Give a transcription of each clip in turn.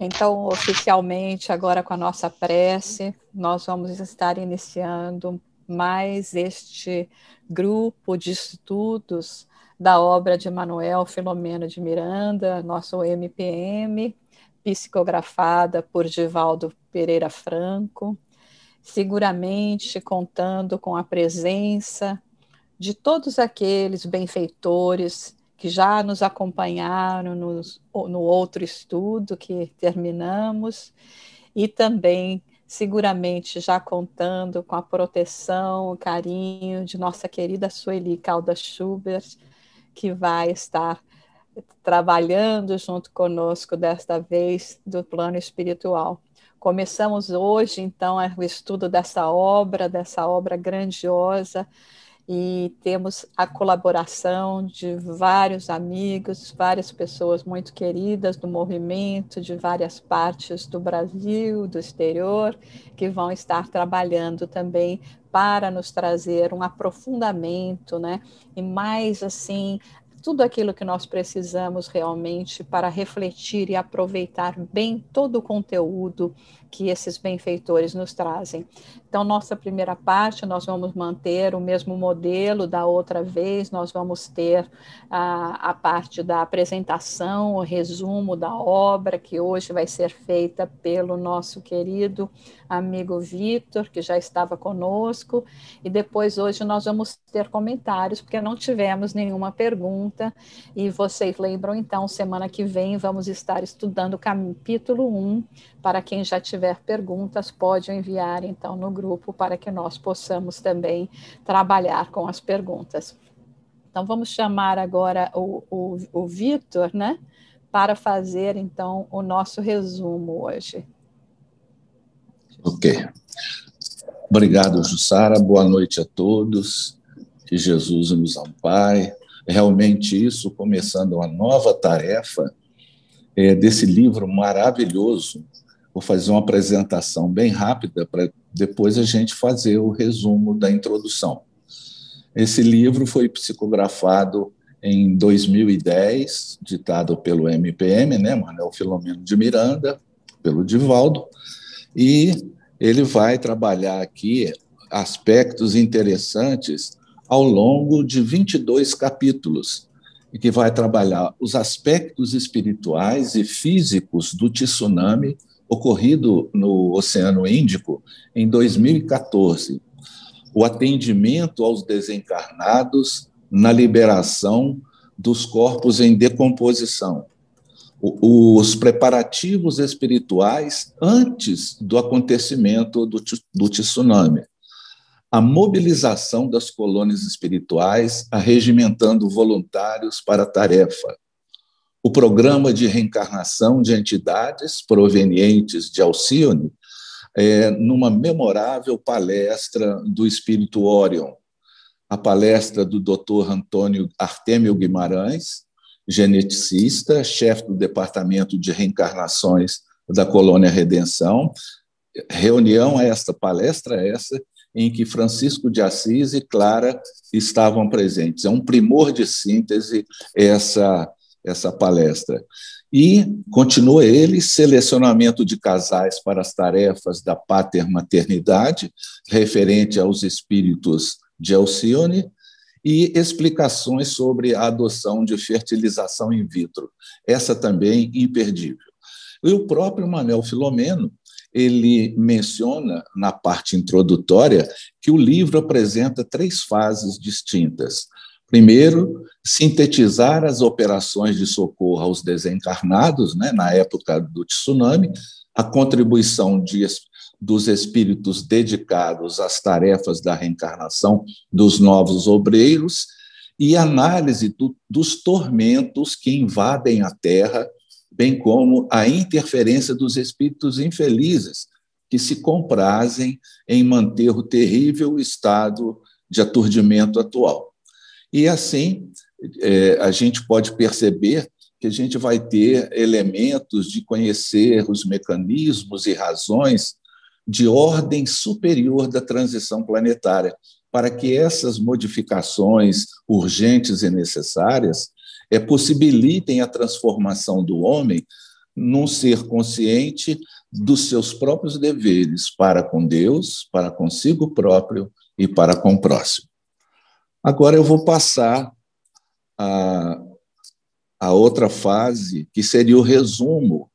Então, oficialmente, agora com a nossa prece, nós vamos estar iniciando mais este grupo de estudos da obra de Manuel Filomeno de Miranda, nosso MPM, psicografada por Divaldo Pereira Franco, seguramente contando com a presença de todos aqueles benfeitores que já nos acompanharam no outro estudo que terminamos, e também, seguramente, já contando com a proteção, o carinho de nossa querida Sueli Caldas Schubert, que vai estar trabalhando junto conosco desta vez do plano espiritual. Começamos hoje, então, o estudo dessa obra grandiosa, e temos a colaboração de vários amigos, várias pessoas muito queridas do movimento, de várias partes do Brasil, do exterior, que vão estar trabalhando também para nos trazer um aprofundamento, né? E mais assim, tudo aquilo que nós precisamos realmente para refletir e aproveitar bem todo o conteúdo que esses benfeitores nos trazem. Então, nossa primeira parte, nós vamos manter o mesmo modelo da outra vez, nós vamos ter a parte da apresentação, o resumo da obra, que hoje vai ser feita pelo nosso querido amigo Vitor, que já estava conosco, e depois hoje nós vamos ter comentários, porque não tivemos nenhuma pergunta, e vocês lembram, então, semana que vem vamos estar estudando o capítulo 1, para quem já tiver perguntas, pode enviar, então, no grupo, para que nós possamos também trabalhar com as perguntas. Então, vamos chamar agora o Vitor, né, para fazer, então, o nosso resumo hoje. Ok. Obrigado, Jussara. Boa noite a todos. Que Jesus nos ampare. Realmente isso, começando uma nova tarefa desse livro maravilhoso. Vou fazer uma apresentação bem rápida para depois a gente fazer o resumo da introdução. Esse livro foi psicografado em 2010, ditado pelo MPM, né, Manuel Filomeno de Miranda, pelo Divaldo, e ele vai trabalhar aqui aspectos interessantes ao longo de 22 capítulos, e que vai trabalhar os aspectos espirituais e físicos do tsunami ocorrido no Oceano Índico em 2014, o atendimento aos desencarnados na liberação dos corpos em decomposição, os preparativos espirituais antes do acontecimento do tsunami, a mobilização das colônias espirituais arregimentando voluntários para a tarefa, o programa de reencarnação de entidades provenientes de Alcione, numa memorável palestra do Espírito Orion, a palestra do Dr. Antônio Artêmio Guimarães, geneticista, chefe do Departamento de Reencarnações da Colônia Redenção, palestra essa, em que Francisco de Assis e Clara estavam presentes. É um primor de síntese essa palestra. E continua ele, selecionamento de casais para as tarefas da patermaternidade, referente aos espíritos de Alcione, e explicações sobre a adoção de fertilização in vitro. Essa também imperdível. E o próprio Manuel Filomeno, ele menciona, na parte introdutória, que o livro apresenta 3 fases distintas. Primeiro, sintetizar as operações de socorro aos desencarnados, né, na época do tsunami, a contribuição dos espíritos dedicados às tarefas da reencarnação dos novos obreiros e análise dos tormentos que invadem a Terra, bem como a interferência dos espíritos infelizes que se comprazem em manter o terrível estado de aturdimento atual. E, assim, a gente pode perceber que a gente vai ter elementos de conhecer os mecanismos e razões de ordem superior da transição planetária, para que essas modificações urgentes e necessárias possibilitem a transformação do homem num ser consciente dos seus próprios deveres para com Deus, para consigo próprio e para com o próximo. Agora eu vou passar a outra fase, que seria o resumo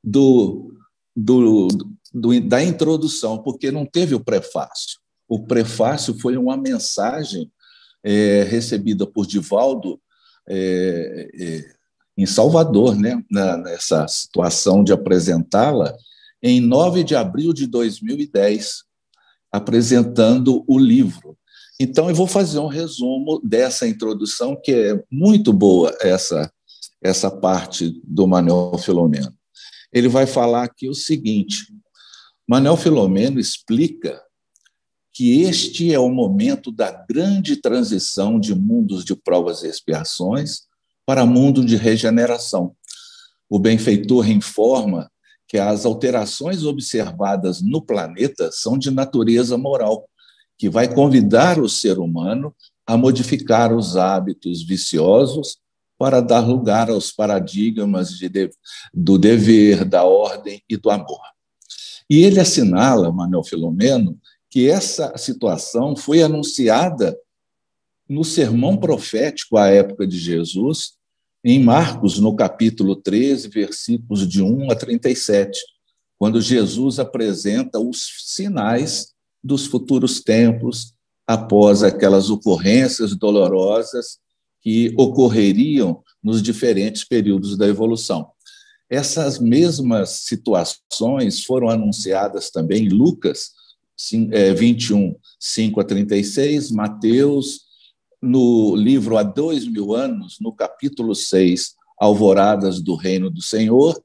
da introdução, porque não teve o prefácio. O prefácio foi uma mensagem recebida por Divaldo em Salvador, né, nessa situação de apresentá-la, em 9 de abril de 2010, apresentando o livro. Então, eu vou fazer um resumo dessa introdução, que é muito boa, essa parte do Manuel Filomeno. Ele vai falar aqui o seguinte: Manuel Filomeno explica que este é o momento da grande transição de mundos de provas e expiações para mundo de regeneração. O benfeitor informa que as alterações observadas no planeta são de natureza moral, que vai convidar o ser humano a modificar os hábitos viciosos para dar lugar aos paradigmas do dever, da ordem e do amor. E ele assinala, Manuel Filomeno, que essa situação foi anunciada no sermão profético à época de Jesus, em Marcos, no capítulo 13, versículos de 1 a 37, quando Jesus apresenta os sinais dos futuros tempos após aquelas ocorrências dolorosas que ocorreriam nos diferentes períodos da evolução. Essas mesmas situações foram anunciadas também em Lucas 21, 5 a 36, Mateus, no livro Há 2000 anos, no capítulo 6, Alvoradas do Reino do Senhor,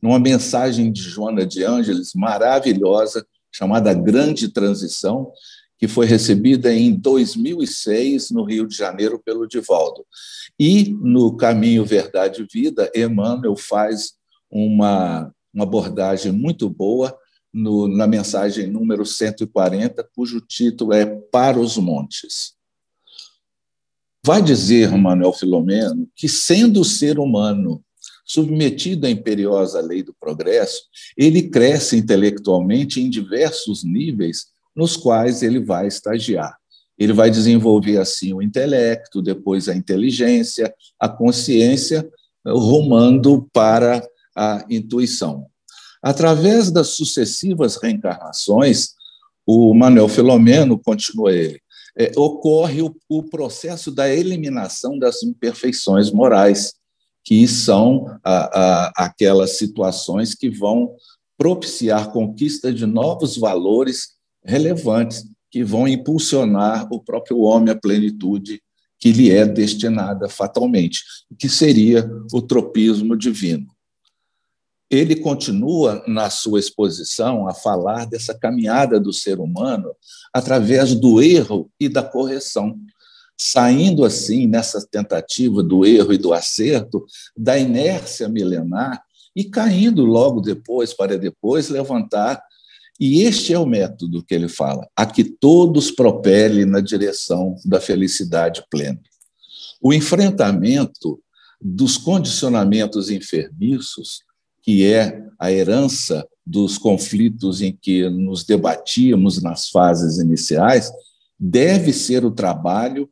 numa mensagem de Joana de Ângeles maravilhosa, chamada Grande Transição, que foi recebida em 2006, no Rio de Janeiro, pelo Divaldo. E, no Caminho, Verdade e Vida, Emmanuel faz uma abordagem muito boa na mensagem número 140, cujo título é Para os Montes. Vai dizer Manuel Filomeno que, sendo o ser humano submetido à imperiosa lei do progresso, ele cresce intelectualmente em diversos níveis nos quais ele vai estagiar. Ele vai desenvolver, assim, o intelecto, depois a inteligência, a consciência, rumando para a intuição. Através das sucessivas reencarnações, o Manuel Filomeno, continua ele, ocorre o processo da eliminação das imperfeições morais, que são aquelas situações que vão propiciar a conquista de novos valores relevantes, que vão impulsionar o próprio homem à plenitude que lhe é destinada fatalmente, que seria o tropismo divino. Ele continua, na sua exposição, a falar dessa caminhada do ser humano através do erro e da correção, saindo, assim, nessa tentativa do erro e do acerto, da inércia milenar e caindo logo depois, para depois levantar. E este é o método que ele fala, a que todos propelem na direção da felicidade plena. O enfrentamento dos condicionamentos enfermiços, que é a herança dos conflitos em que nos debatíamos nas fases iniciais, deve ser trabalhado,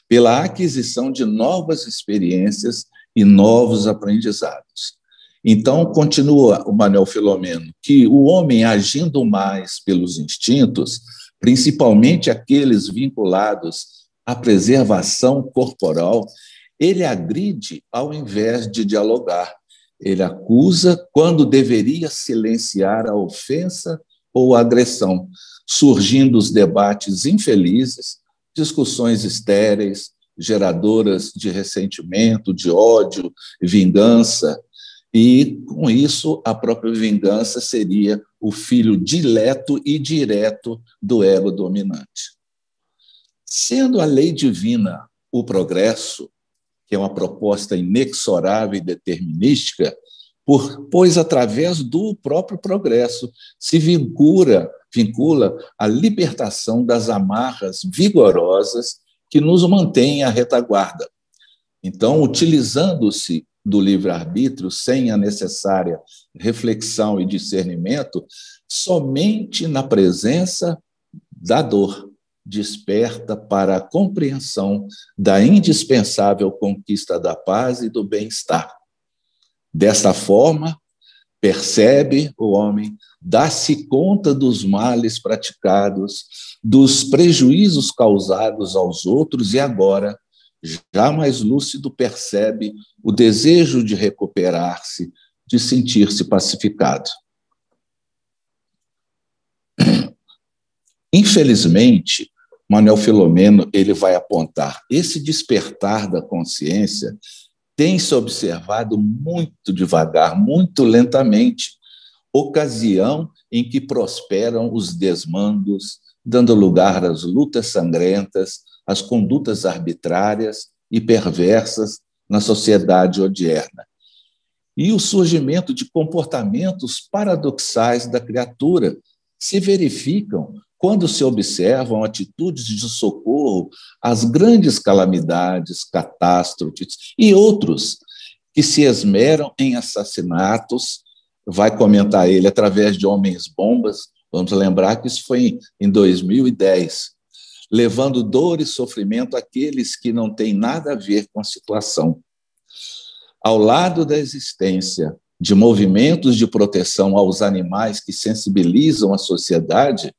pela aquisição de novas experiências e novos aprendizados. Então, continua o Manuel Filomeno, que o homem, agindo mais pelos instintos, principalmente aqueles vinculados à preservação corporal, ele agride ao invés de dialogar. Ele acusa quando deveria silenciar a ofensa ou a agressão, surgindo os debates infelizes, discussões estéreis, geradoras de ressentimento, de ódio, vingança, e, com isso, a própria vingança seria o filho dileto e direto do ego dominante. Sendo a lei divina o progresso, que é uma proposta inexorável e determinística, pois, através do próprio progresso, se vincula a libertação das amarras vigorosas que nos mantêm à retaguarda. Então, utilizando-se do livre-arbítrio, sem a necessária reflexão e discernimento, somente na presença da dor desperta para a compreensão da indispensável conquista da paz e do bem-estar. Desta forma, percebe o homem, dá-se conta dos males praticados, dos prejuízos causados aos outros e agora, já mais lúcido, percebe o desejo de recuperar-se, de sentir-se pacificado. Infelizmente, Manuel Filomeno ele vai apontar esse despertar da consciência tem se observado muito devagar, muito lentamente, ocasião em que prosperam os desmandos, dando lugar às lutas sangrentas, às condutas arbitrárias e perversas na sociedade odierna. E o surgimento de comportamentos paradoxais da criatura se verificam quando se observam atitudes de socorro às grandes calamidades, catástrofes e outros que se esmeram em assassinatos, vai comentar ele através de homens-bombas, vamos lembrar que isso foi em 2010, levando dor e sofrimento àqueles que não têm nada a ver com a situação. Ao lado da existência de movimentos de proteção aos animais que sensibilizam a sociedade,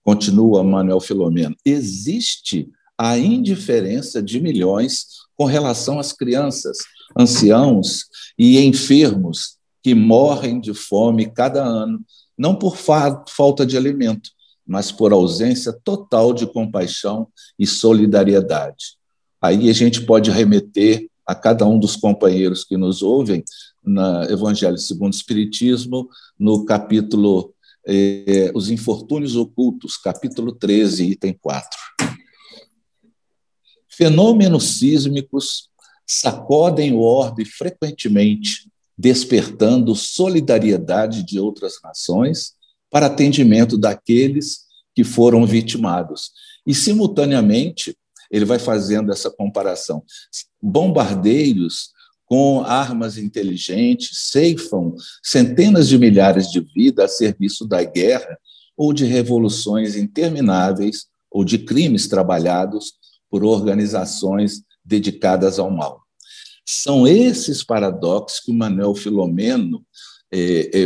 continua Manuel Filomeno, existe a indiferença de milhões com relação às crianças, anciãos e enfermos que morrem de fome cada ano, não por falta de alimento, mas por ausência total de compaixão e solidariedade. Aí a gente pode remeter a cada um dos companheiros que nos ouvem no Evangelho segundo o Espiritismo, no capítulo Os Infortúnios Ocultos, capítulo 13, item 4. Fenômenos sísmicos sacodem o orbe frequentemente, despertando solidariedade de outras nações para atendimento daqueles que foram vitimados. E, simultaneamente, ele vai fazendo essa comparação. Bombardeiros com armas inteligentes ceifam centenas de milhares de vidas a serviço da guerra ou de revoluções intermináveis ou de crimes trabalhados por organizações dedicadas ao mal. São esses paradoxos que o Manuel Filomeno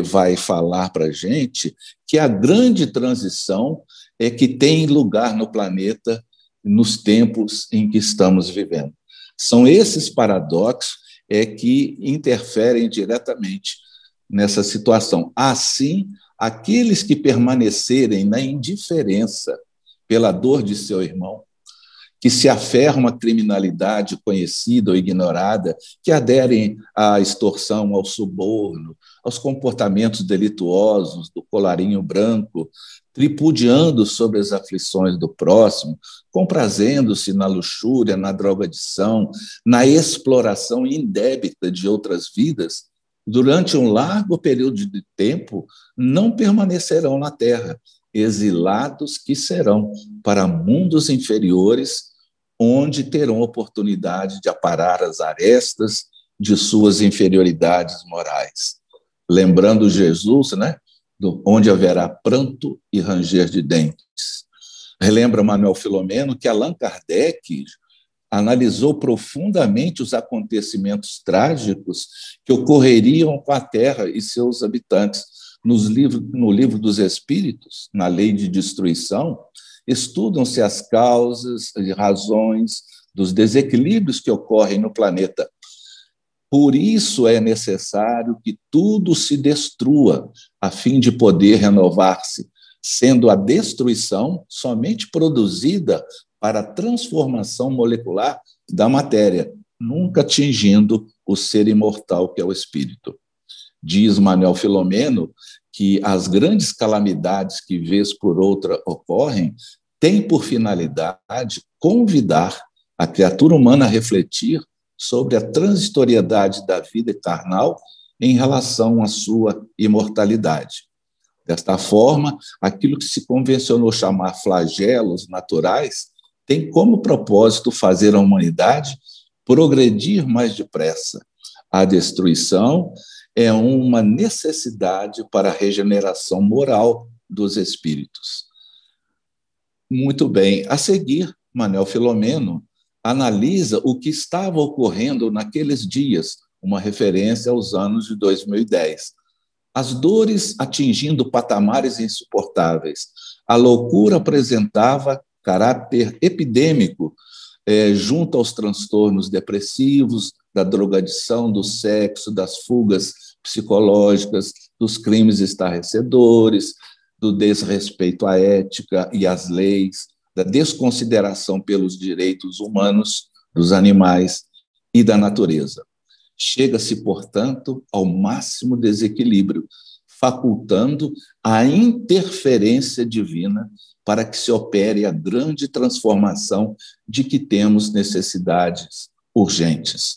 vai falar para a gente que a grande transição é que tem lugar no planeta nos tempos em que estamos vivendo. São esses paradoxos que interferem diretamente nessa situação. Assim, aqueles que permanecerem na indiferença pela dor de seu irmão, que se aferram à criminalidade conhecida ou ignorada, que aderem à extorsão, ao suborno, aos comportamentos delituosos do colarinho branco, tripudiando sobre as aflições do próximo, comprazendo-se na luxúria, na drogadição, na exploração indébita de outras vidas, durante um largo período de tempo, não permanecerão na Terra, exilados que serão para mundos inferiores, onde terão oportunidade de aparar as arestas de suas inferioridades morais. Lembrando Jesus, né? Onde haverá pranto e ranger de dentes. Relembra Manuel Filomeno que Allan Kardec analisou profundamente os acontecimentos trágicos que ocorreriam com a Terra e seus habitantes. No livro dos Espíritos, na Lei de Destruição, estudam-se as causas e razões dos desequilíbrios que ocorrem no planeta. Por isso é necessário que tudo se destrua, a fim de poder renovar-se, sendo a destruição somente produzida para a transformação molecular da matéria, nunca atingindo o ser imortal que é o espírito. Diz Manuel Filomeno que as grandes calamidades que, vez por outra, ocorrem têm por finalidade convidar a criatura humana a refletir sobre a transitoriedade da vida carnal em relação à sua imortalidade. Desta forma, aquilo que se convencionou chamar flagelos naturais tem como propósito fazer a humanidade progredir mais depressa, A destruição é uma necessidade para a regeneração moral dos espíritos. Muito bem. A seguir, Manuel Filomeno analisa o que estava ocorrendo naqueles dias, uma referência aos anos de 2010. As dores atingindo patamares insuportáveis. A loucura apresentava caráter epidêmico junto aos transtornos depressivos, da drogadição, do sexo, das fugas psicológicas, dos crimes estarrecedores, do desrespeito à ética e às leis, da desconsideração pelos direitos humanos, dos animais e da natureza. Chega-se, portanto, ao máximo desequilíbrio, facultando a interferência divina para que se opere a grande transformação de que temos necessidades urgentes.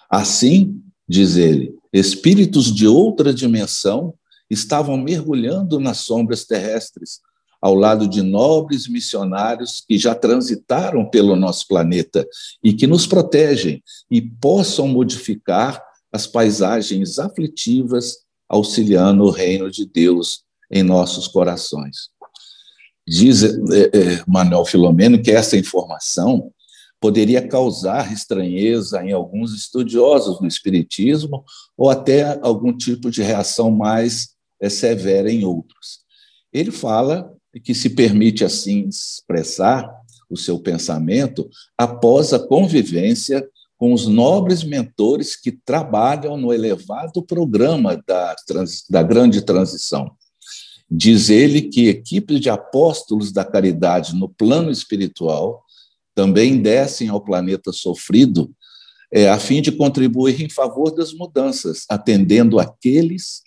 Assim, diz ele, espíritos de outra dimensão estavam mergulhando nas sombras terrestres, ao lado de nobres missionários que já transitaram pelo nosso planeta e que nos protegem e possam modificar as paisagens aflitivas, auxiliando o reino de Deus em nossos corações. Diz Manuel Filomeno que essa informação poderia causar estranheza em alguns estudiosos do espiritismo ou até algum tipo de reação mais severa em outros. Ele fala que se permite, assim, expressar o seu pensamento após a convivência com os nobres mentores que trabalham no elevado programa da grande transição. Diz ele que equipes de apóstolos da caridade no plano espiritual também descem ao planeta sofrido a fim de contribuir em favor das mudanças, atendendo aqueles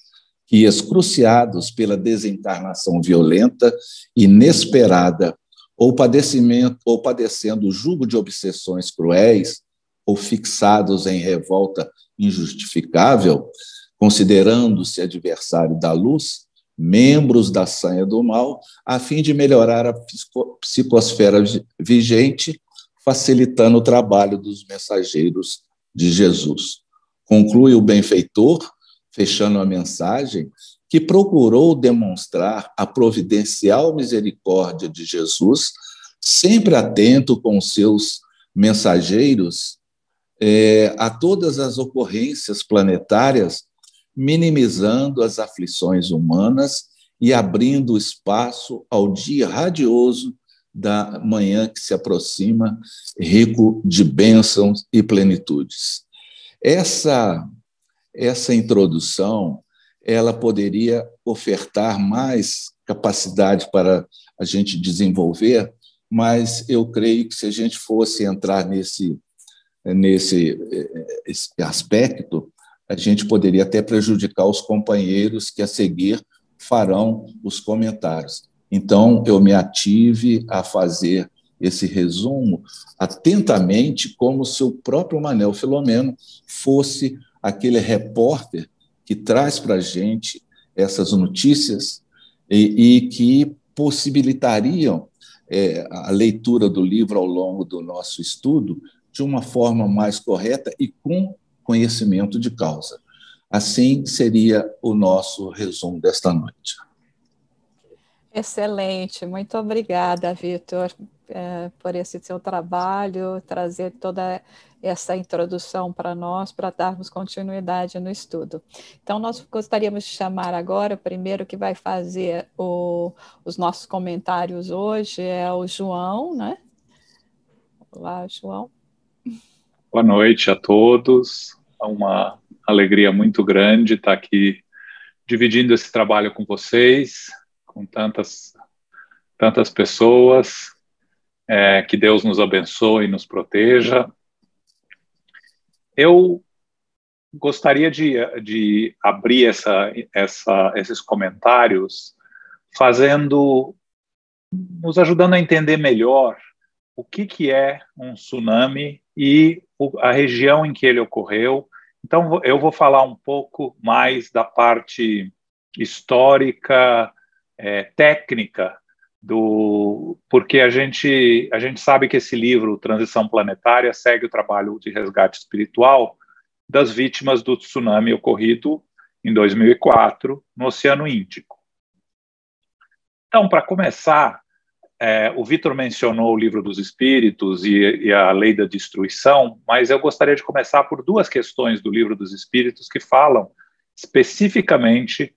que, excruciados pela desencarnação violenta, inesperada, ou padecendo o jugo de obsessões cruéis, ou fixados em revolta injustificável, considerando-se adversário da luz, membros da sanha do mal, a fim de melhorar a psicosfera vigente, facilitando o trabalho dos mensageiros de Jesus. Conclui o benfeitor, fechando a mensagem, que procurou demonstrar a providencial misericórdia de Jesus, sempre atento com seus mensageiros a todas as ocorrências planetárias, minimizando as aflições humanas e abrindo espaço ao dia radioso da manhã que se aproxima, rico de bênçãos e plenitudes. Essa introdução, ela poderia ofertar mais capacidade para a gente desenvolver, mas eu creio que se a gente fosse entrar nesse aspecto, a gente poderia até prejudicar os companheiros que a seguir farão os comentários. Então, eu me ative a fazer esse resumo atentamente, como se o próprio Manuel Filomeno fosse aquele repórter que traz para a gente essas notícias e que possibilitariam a leitura do livro ao longo do nosso estudo de uma forma mais correta e com conhecimento de causa. Assim seria o nosso resumo desta noite. Excelente, muito obrigada, Vitor, por esse seu trabalho, trazer toda essa introdução para nós, para darmos continuidade no estudo. Então, nós gostaríamos de chamar agora, o primeiro que vai fazer os nossos comentários hoje é o João, né? Olá, João. Boa noite a todos, é uma alegria muito grande estar aqui dividindo esse trabalho com vocês, com tantas pessoas, que Deus nos abençoe e nos proteja. Eu gostaria de abrir esses comentários nos ajudando a entender melhor o que é um tsunami e a região em que ele ocorreu. Então, eu vou falar um pouco mais da parte histórica, técnica, porque a gente sabe que esse livro, Transição Planetária, segue o trabalho de resgate espiritual, das vítimas do tsunami ocorrido em 2004 no Oceano Índico. Então, para começar, o Vitor mencionou o Livro dos Espíritos e a Lei da Destruição, mas eu gostaria de começar por duas questões do Livro dos Espíritos que falam especificamente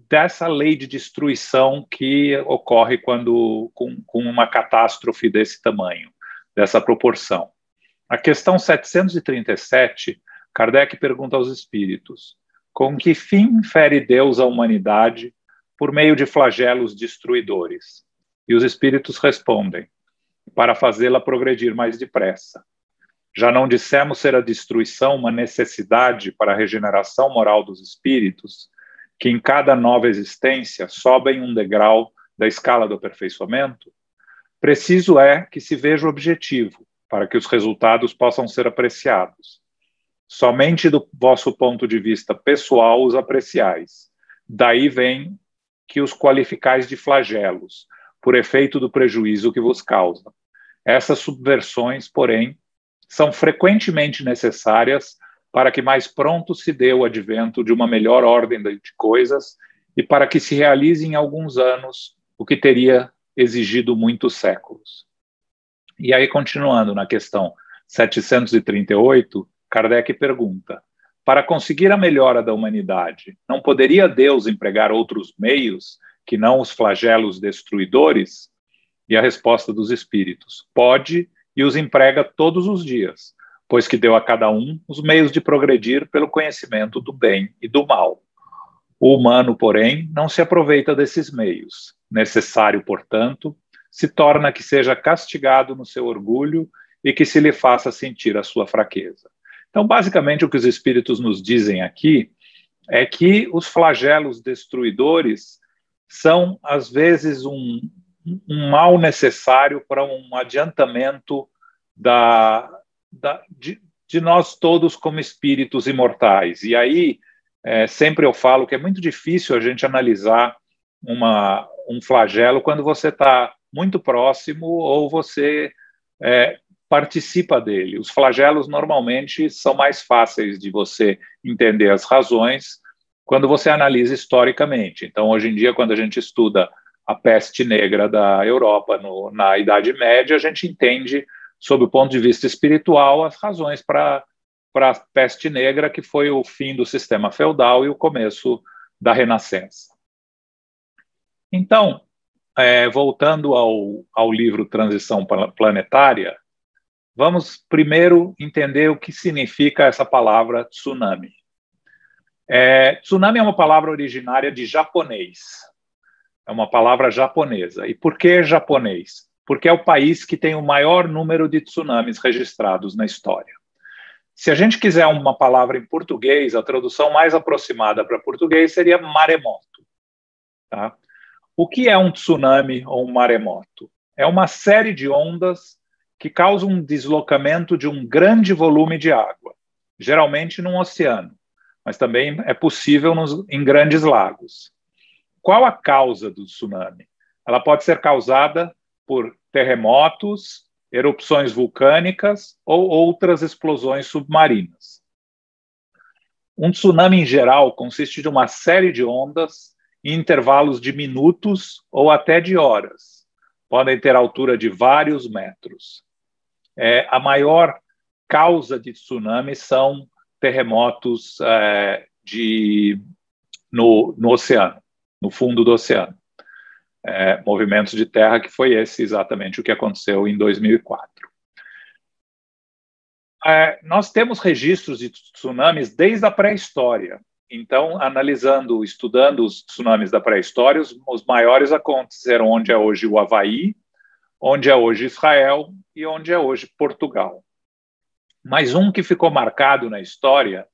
dessa lei de destruição que ocorre com uma catástrofe desse tamanho, dessa proporção. A questão 737, Kardec pergunta aos espíritos: com que fim fere Deus a humanidade por meio de flagelos destruidores? E os espíritos respondem: para fazê-la progredir mais depressa. Já não dissemos ser a destruição uma necessidade para a regeneração moral dos espíritos, que em cada nova existência sobem um degrau da escala do aperfeiçoamento? Preciso é que se veja o objetivo, para que os resultados possam ser apreciados. Somente do vosso ponto de vista pessoal os apreciais. Daí vem que os qualificais de flagelos, por efeito do prejuízo que vos causam. Essas subversões, porém, são frequentemente necessárias para que mais pronto se dê o advento de uma melhor ordem de coisas e para que se realize em alguns anos o que teria exigido muitos séculos. E aí, continuando na questão 738, Kardec pergunta: para conseguir a melhora da humanidade, não poderia Deus empregar outros meios que não os flagelos destruidores? E a resposta dos espíritos: pode, e os emprega todos os dias, pois que deu a cada um os meios de progredir pelo conhecimento do bem e do mal. O humano, porém, não se aproveita desses meios. Necessário, portanto, se torna que seja castigado no seu orgulho e que se lhe faça sentir a sua fraqueza. Então, basicamente, o que os espíritos nos dizem aqui é que os flagelos destruidores são, às vezes, um mal necessário para um adiantamento de nós todos como espíritos imortais. E aí, sempre eu falo que é muito difícil a gente analisar um flagelo quando você está muito próximo ou você participa dele. Os flagelos normalmente são mais fáceis de você entender as razões quando você analisa historicamente. Então, hoje em dia, quando a gente estuda a peste negra da Europa na Idade Média, a gente entende, sob o ponto de vista espiritual, as razões para a peste negra, que foi o fim do sistema feudal e o começo da Renascença. Então, voltando ao livro Transição Planetária, vamos primeiro entender o que significa essa palavra tsunami. Tsunami é uma palavra originária de japonês. É uma palavra japonesa. E por que japonês? Porque é o país que tem o maior número de tsunamis registrados na história. Se a gente quiser uma palavra em português, a tradução mais aproximada para português seria maremoto. Tá? O que é um tsunami ou um maremoto? É uma série de ondas que causam um deslocamento de um grande volume de água, geralmente num oceano, mas também é possível em grandes lagos. Qual a causa do tsunami? Ela pode ser causada por terremotos, erupções vulcânicas ou outras explosões submarinas. Um tsunami, em geral, consiste de uma série de ondas em intervalos de minutos ou até de horas. Podem ter altura de vários metros. A maior causa de tsunami são terremotos no oceano, no fundo do oceano. Movimentos de terra, que foi exatamente o que aconteceu em 2004. Nós temos registros de tsunamis desde a pré-história. Então, estudando os tsunamis da pré-história, os maiores aconteceram onde é hoje o Havaí, onde é hoje Israel e onde é hoje Portugal. Mas um que ficou marcado na história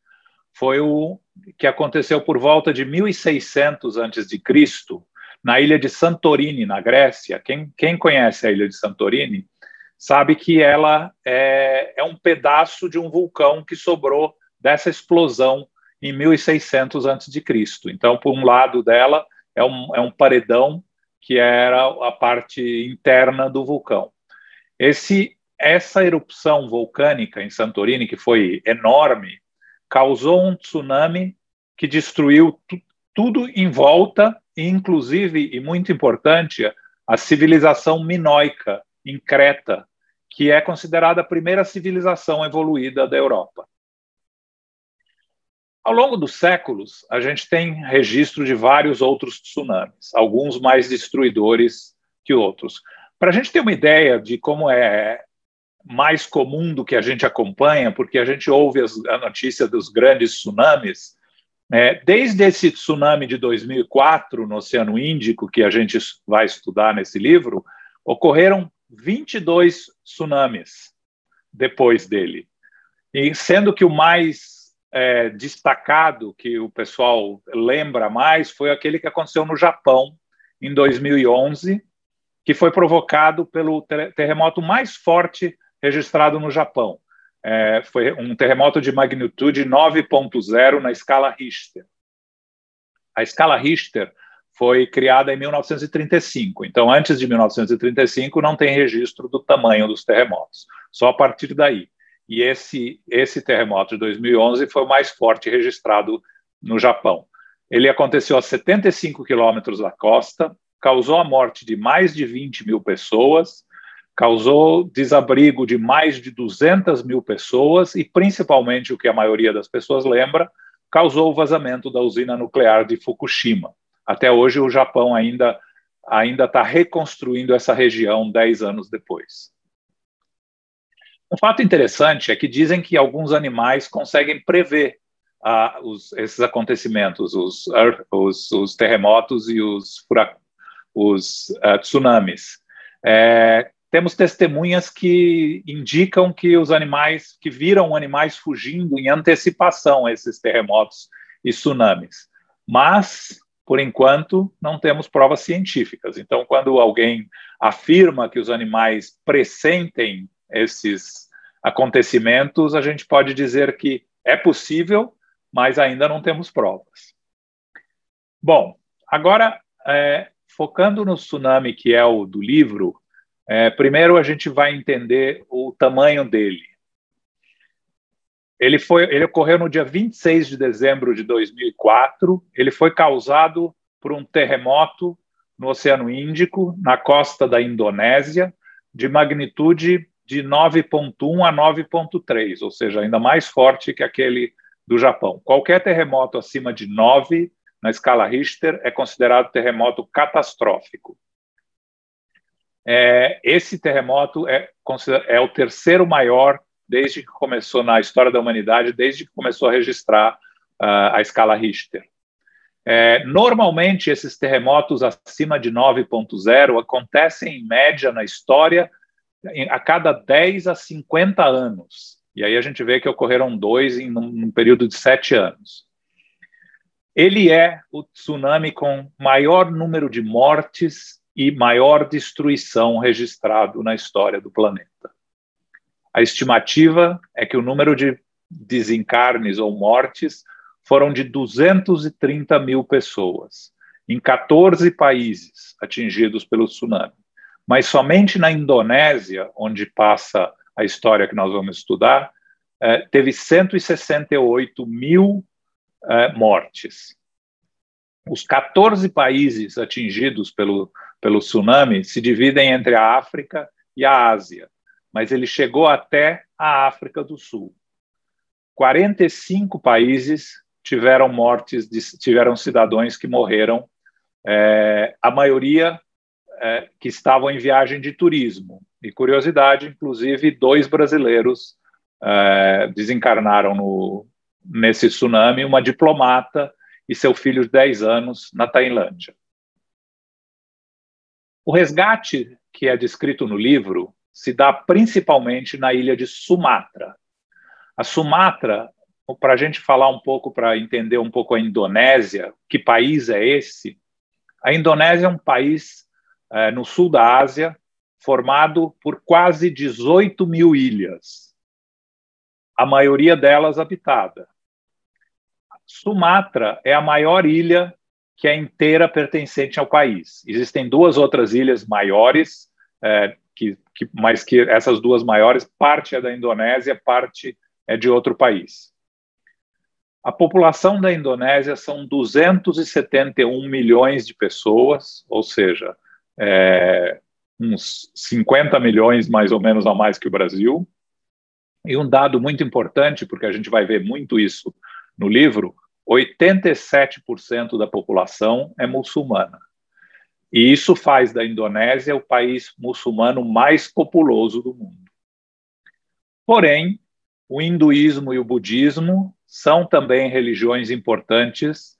foi o que aconteceu por volta de 1600 a.C., na ilha de Santorini, na Grécia. Quem conhece a ilha de Santorini sabe que ela é um pedaço de um vulcão que sobrou dessa explosão em 1600 a.C. Então, por um lado dela, é um paredão que era a parte interna do vulcão. Esse essa erupção vulcânica em Santorini, que foi enorme, causou um tsunami que destruiu tudo em volta, inclusive, e muito importante, a civilização minoica em Creta, que é considerada a primeira civilização evoluída da Europa. Ao longo dos séculos, a gente tem registro de vários outros tsunamis, alguns mais destruidores que outros. Para a gente ter uma ideia de como é mais comum do que a gente acompanha, porque a gente ouve a notícia dos grandes tsunamis, desde esse tsunami de 2004 no Oceano Índico, que a gente vai estudar nesse livro, ocorreram 22 tsunamis depois dele. E sendo que o mais destacado, que o pessoal lembra mais, foi aquele que aconteceu no Japão, em 2011, que foi provocado pelo terremoto mais forte registrado no Japão. Foi um terremoto de magnitude 9.0 na escala Richter. A escala Richter foi criada em 1935, então antes de 1935 não tem registro do tamanho dos terremotos, só a partir daí. E esse terremoto de 2011 foi o mais forte registrado no Japão. Ele aconteceu a 75 quilômetros da costa, causou a morte de mais de 20 mil pessoas, causou desabrigo de mais de 200 mil pessoas e, principalmente, o que a maioria das pessoas lembra, causou o vazamento da usina nuclear de Fukushima. Até hoje, o Japão ainda está reconstruindo essa região 10 anos depois. Um fato interessante é que dizem que alguns animais conseguem prever esses acontecimentos, os terremotos e os tsunamis. Temos testemunhas que indicam que os animais, que viram animais fugindo em antecipação a esses terremotos e tsunamis. Mas, por enquanto, não temos provas científicas. Então, quando alguém afirma que os animais pressentem esses acontecimentos, a gente pode dizer que é possível, mas ainda não temos provas. Bom, agora, focando no tsunami, que é o do livro, primeiro a gente vai entender o tamanho dele. Ele ocorreu no dia 26 de dezembro de 2004, ele foi causado por um terremoto no Oceano Índico, na costa da Indonésia, de magnitude de 9.1 a 9.3, ou seja, ainda mais forte que aquele do Japão. Qualquer terremoto acima de 9, na escala Richter, é considerado terremoto catastrófico. Esse terremoto é o terceiro maior desde que começou na história da humanidade, desde que começou a registrar a escala Richter. Normalmente, esses terremotos acima de 9.0 acontecem, em média, na história, a cada 10 a 50 anos. E aí a gente vê que ocorreram 2 em um período de 7 anos. Ele é o tsunami com maior número de mortes e maior destruição registrado na história do planeta. A estimativa é que o número de desencarnes ou mortes foram de 230 mil pessoas, em 14 países atingidos pelo tsunami. Mas somente na Indonésia, onde passa a história que nós vamos estudar, teve 168 mil mortes. Os 14 países atingidos pelo tsunami se dividem entre a África e a Ásia, mas ele chegou até a África do Sul. 45 países tiveram cidadãos que morreram, a maioria que estavam em viagem de turismo. E, curiosidade, inclusive, 2 brasileiros desencarnaram nesse tsunami, uma diplomata e seu filho de 10 anos na Tailândia. O resgate que é descrito no livro se dá principalmente na ilha de Sumatra. A Sumatra, para a gente falar um pouco, para entender um pouco a Indonésia, que país é esse? A Indonésia é um país no sul da Ásia, formado por quase 18 mil ilhas, a maioria delas habitada. Sumatra é a maior ilha que é inteira pertencente ao país. Existem 2 outras ilhas maiores, mas que essas duas maiores, parte é da Indonésia, parte é de outro país. A população da Indonésia são 271 milhões de pessoas, ou seja, uns 50 milhões mais ou menos a mais que o Brasil. E um dado muito importante, porque a gente vai ver muito isso no livro, 87% da população é muçulmana. E isso faz da Indonésia o país muçulmano mais populoso do mundo. Porém, o hinduísmo e o budismo são também religiões importantes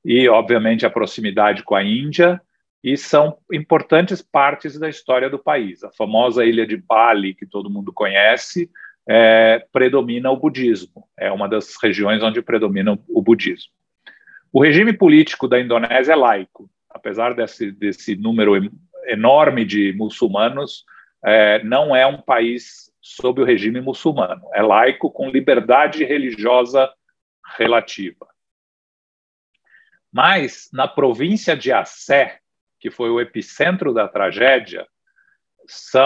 e, obviamente, a proximidade com a Índia, e são importantes partes da história do país. A famosa ilha de Bali, que todo mundo conhece, predomina o budismo. É uma das regiões onde predomina o budismo. O regime político da Indonésia é laico. Apesar desse número enorme de muçulmanos, não é um país sob o regime muçulmano. É laico com liberdade religiosa relativa. Mas, na província de Aceh, que foi o epicentro da tragédia,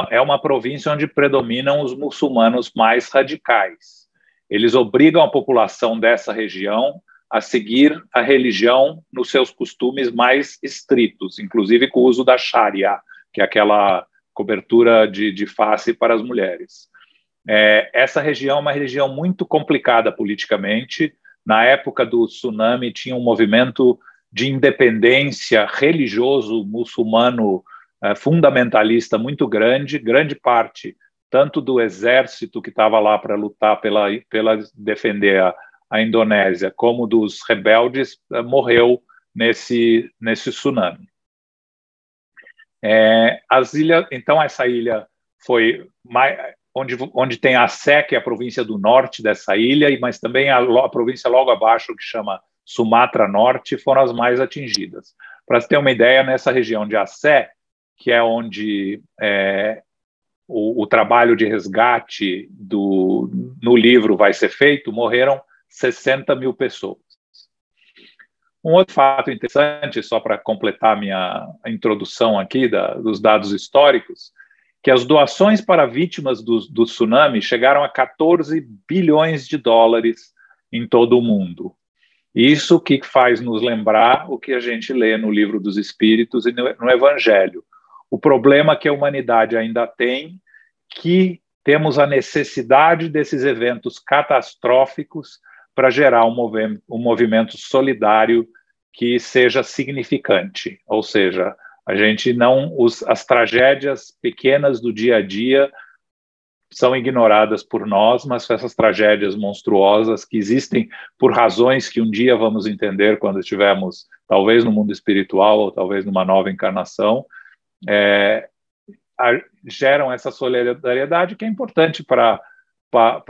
é uma província onde predominam os muçulmanos mais radicais. Eles obrigam a população dessa região a seguir a religião nos seus costumes mais estritos, inclusive com o uso da Sharia, que é aquela cobertura de face para as mulheres. Essa região é uma região muito complicada politicamente. Na época do tsunami, tinha um movimento de independência religioso muçulmano fundamentalista muito grande parte, tanto do exército que estava lá para lutar pela defender a Indonésia, como dos rebeldes, morreu nesse tsunami. Então, essa ilha foi onde tem Aceh, que é a província do norte dessa ilha, mas também a província logo abaixo, que chama Sumatra Norte, foram as mais atingidas. Para você ter uma ideia, nessa região de Aceh, que é onde o trabalho de resgate no livro vai ser feito, morreram 60 mil pessoas. Um outro fato interessante, só para completar minha introdução aqui dos dados históricos, que as doações para vítimas do tsunami chegaram a 14 bilhões de dólares em todo o mundo. Isso que faz nos lembrar o que a gente lê no Livro dos Espíritos e no Evangelho. O problema que a humanidade ainda tem, que temos a necessidade desses eventos catastróficos para gerar um movimento solidário que seja significante. Ou seja, a gente as tragédias pequenas do dia a dia são ignoradas por nós, mas essas tragédias monstruosas que existem por razões que um dia vamos entender quando estivermos talvez no mundo espiritual ou talvez numa nova encarnação, geram essa solidariedade que é importante para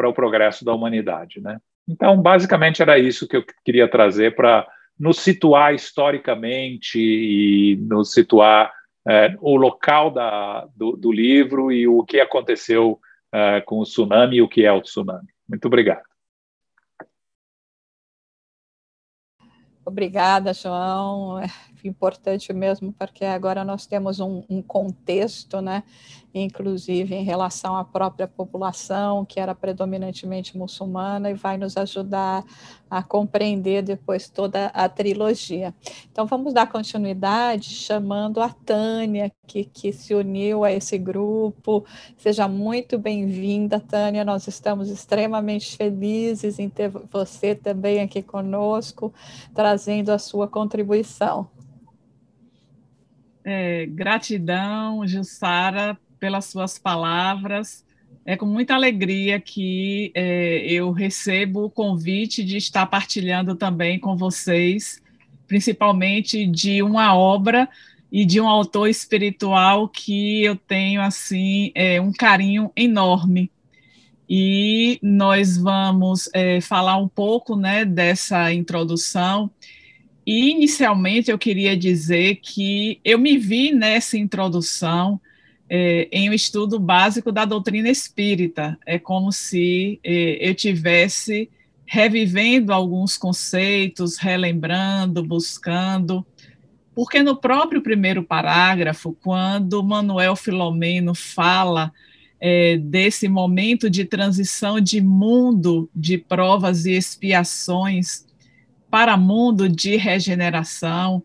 o progresso da humanidade, né? Então, basicamente, era isso que eu queria trazer para nos situar historicamente e nos situar o local do livro e o que aconteceu com o tsunami e o que é o tsunami. Muito obrigado. Obrigada, João. É importante mesmo, porque agora nós temos um contexto, né? Inclusive em relação à própria população, que era predominantemente muçulmana, e vai nos ajudar a compreender depois toda a trilogia. Então, vamos dar continuidade chamando a Tânia, que se uniu a esse grupo. Seja muito bem-vinda, Tânia. Nós estamos extremamente felizes em ter você também aqui conosco, trazendo a sua contribuição. Gratidão, Jussara, pelas suas palavras. É com muita alegria que eu recebo o convite de estar partilhando também com vocês, principalmente de uma obra e de um autor espiritual que eu tenho assim um carinho enorme. E nós vamos falar um pouco, né, dessa introdução. E, inicialmente, eu queria dizer que eu me vi nessa introdução em um estudo básico da doutrina espírita. É como se eu tivesse revivendo alguns conceitos, relembrando, buscando, Porque no próprio primeiro parágrafo, quando Manuel Filomeno fala desse momento de transição de mundo de provas e expiações para mundo de regeneração,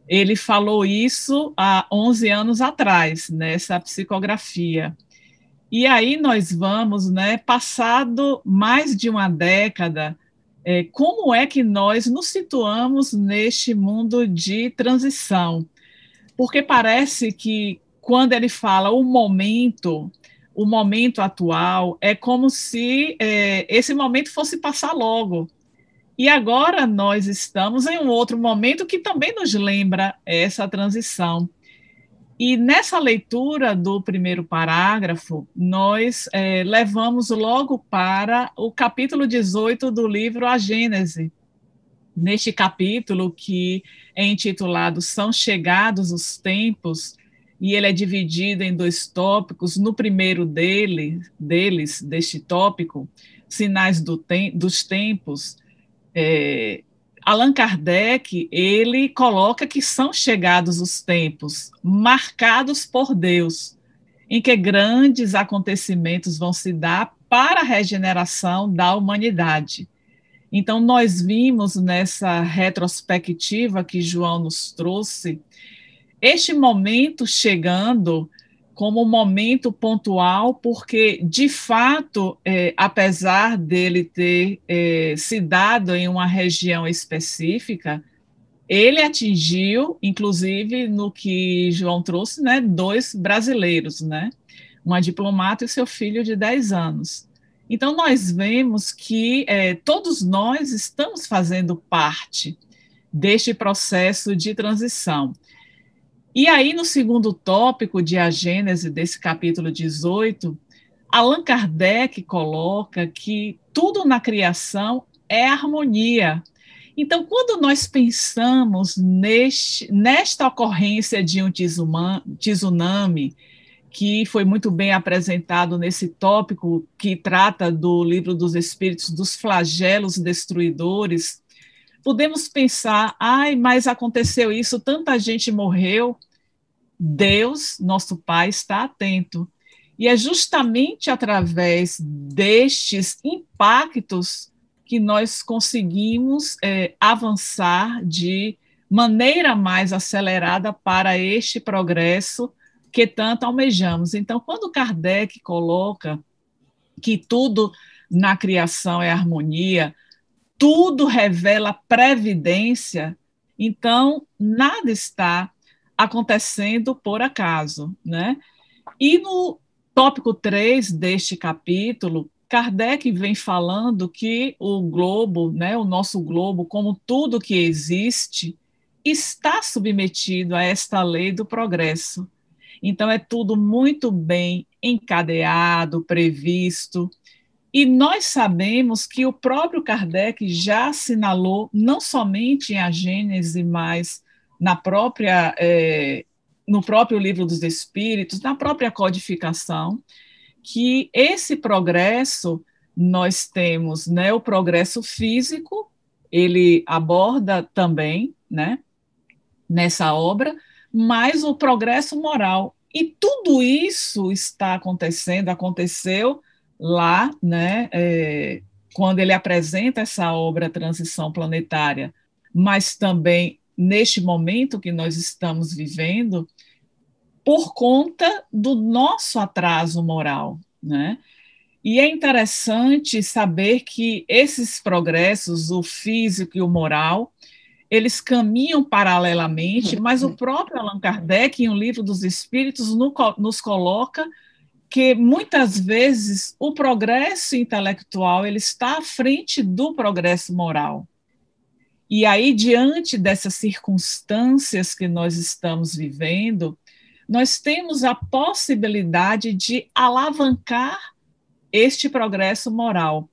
ele falou isso há 11 anos atrás, nessa psicografia. E aí nós vamos, passado mais de uma década, como é que nós nos situamos neste mundo de transição? Porque parece que quando ele fala o momento atual, é como se esse momento fosse passar logo. E agora nós estamos em um outro momento que também nos lembra essa transição. E nessa leitura do primeiro parágrafo, nós levamos logo para o capítulo 18 do livro A Gênese. Neste capítulo, que é intitulado São Chegados os Tempos, e ele é dividido em 2 tópicos. No primeiro deste tópico, Sinais dos Tempos, Allan Kardec, ele coloca que são chegados os tempos marcados por Deus, em que grandes acontecimentos vão se dar para a regeneração da humanidade. Então, nós vimos nessa retrospectiva que João nos trouxe, este momento chegando como um momento pontual, porque, de fato, apesar dele ter se dado em uma região específica, ele atingiu, inclusive, no que João trouxe, 2 brasileiros, uma diplomata e seu filho de 10 anos. Então, nós vemos que todos nós estamos fazendo parte deste processo de transição. E aí, no segundo tópico de A Gênese, desse capítulo 18, Allan Kardec coloca que tudo na criação é harmonia. Então, quando nós pensamos nesta ocorrência de um tsunami, que foi muito bem apresentado nesse tópico que trata do Livro dos Espíritos, dos flagelos destruidores, podemos pensar, mas aconteceu isso, tanta gente morreu. Deus, nosso Pai, está atento. E é justamente através destes impactos que nós conseguimos avançar de maneira mais acelerada para este progresso que tanto almejamos. Então, quando Kardec coloca que tudo na criação é harmonia, tudo revela previdência, então nada está acontecendo por acaso, E no tópico 3 deste capítulo, Kardec vem falando que o globo, o nosso globo, como tudo que existe, está submetido a esta lei do progresso. Então, é tudo muito bem encadeado, previsto, e nós sabemos que o próprio Kardec já assinalou, não somente em A Gênese, mas no próprio Livro dos Espíritos, na própria codificação, que esse progresso, nós temos o progresso físico, ele aborda também, nessa obra, mas o progresso moral. E tudo isso está aconteceu lá, quando ele apresenta essa obra Transição Planetária, mas também neste momento que nós estamos vivendo, por conta do nosso atraso moral, E é interessante saber que esses progressos, o físico e o moral, eles caminham paralelamente, mas o próprio Allan Kardec, em O Livro dos Espíritos, nos coloca que, muitas vezes, o progresso intelectual ele está à frente do progresso moral. E aí, diante dessas circunstâncias que nós estamos vivendo, nós temos a possibilidade de alavancar este progresso moral.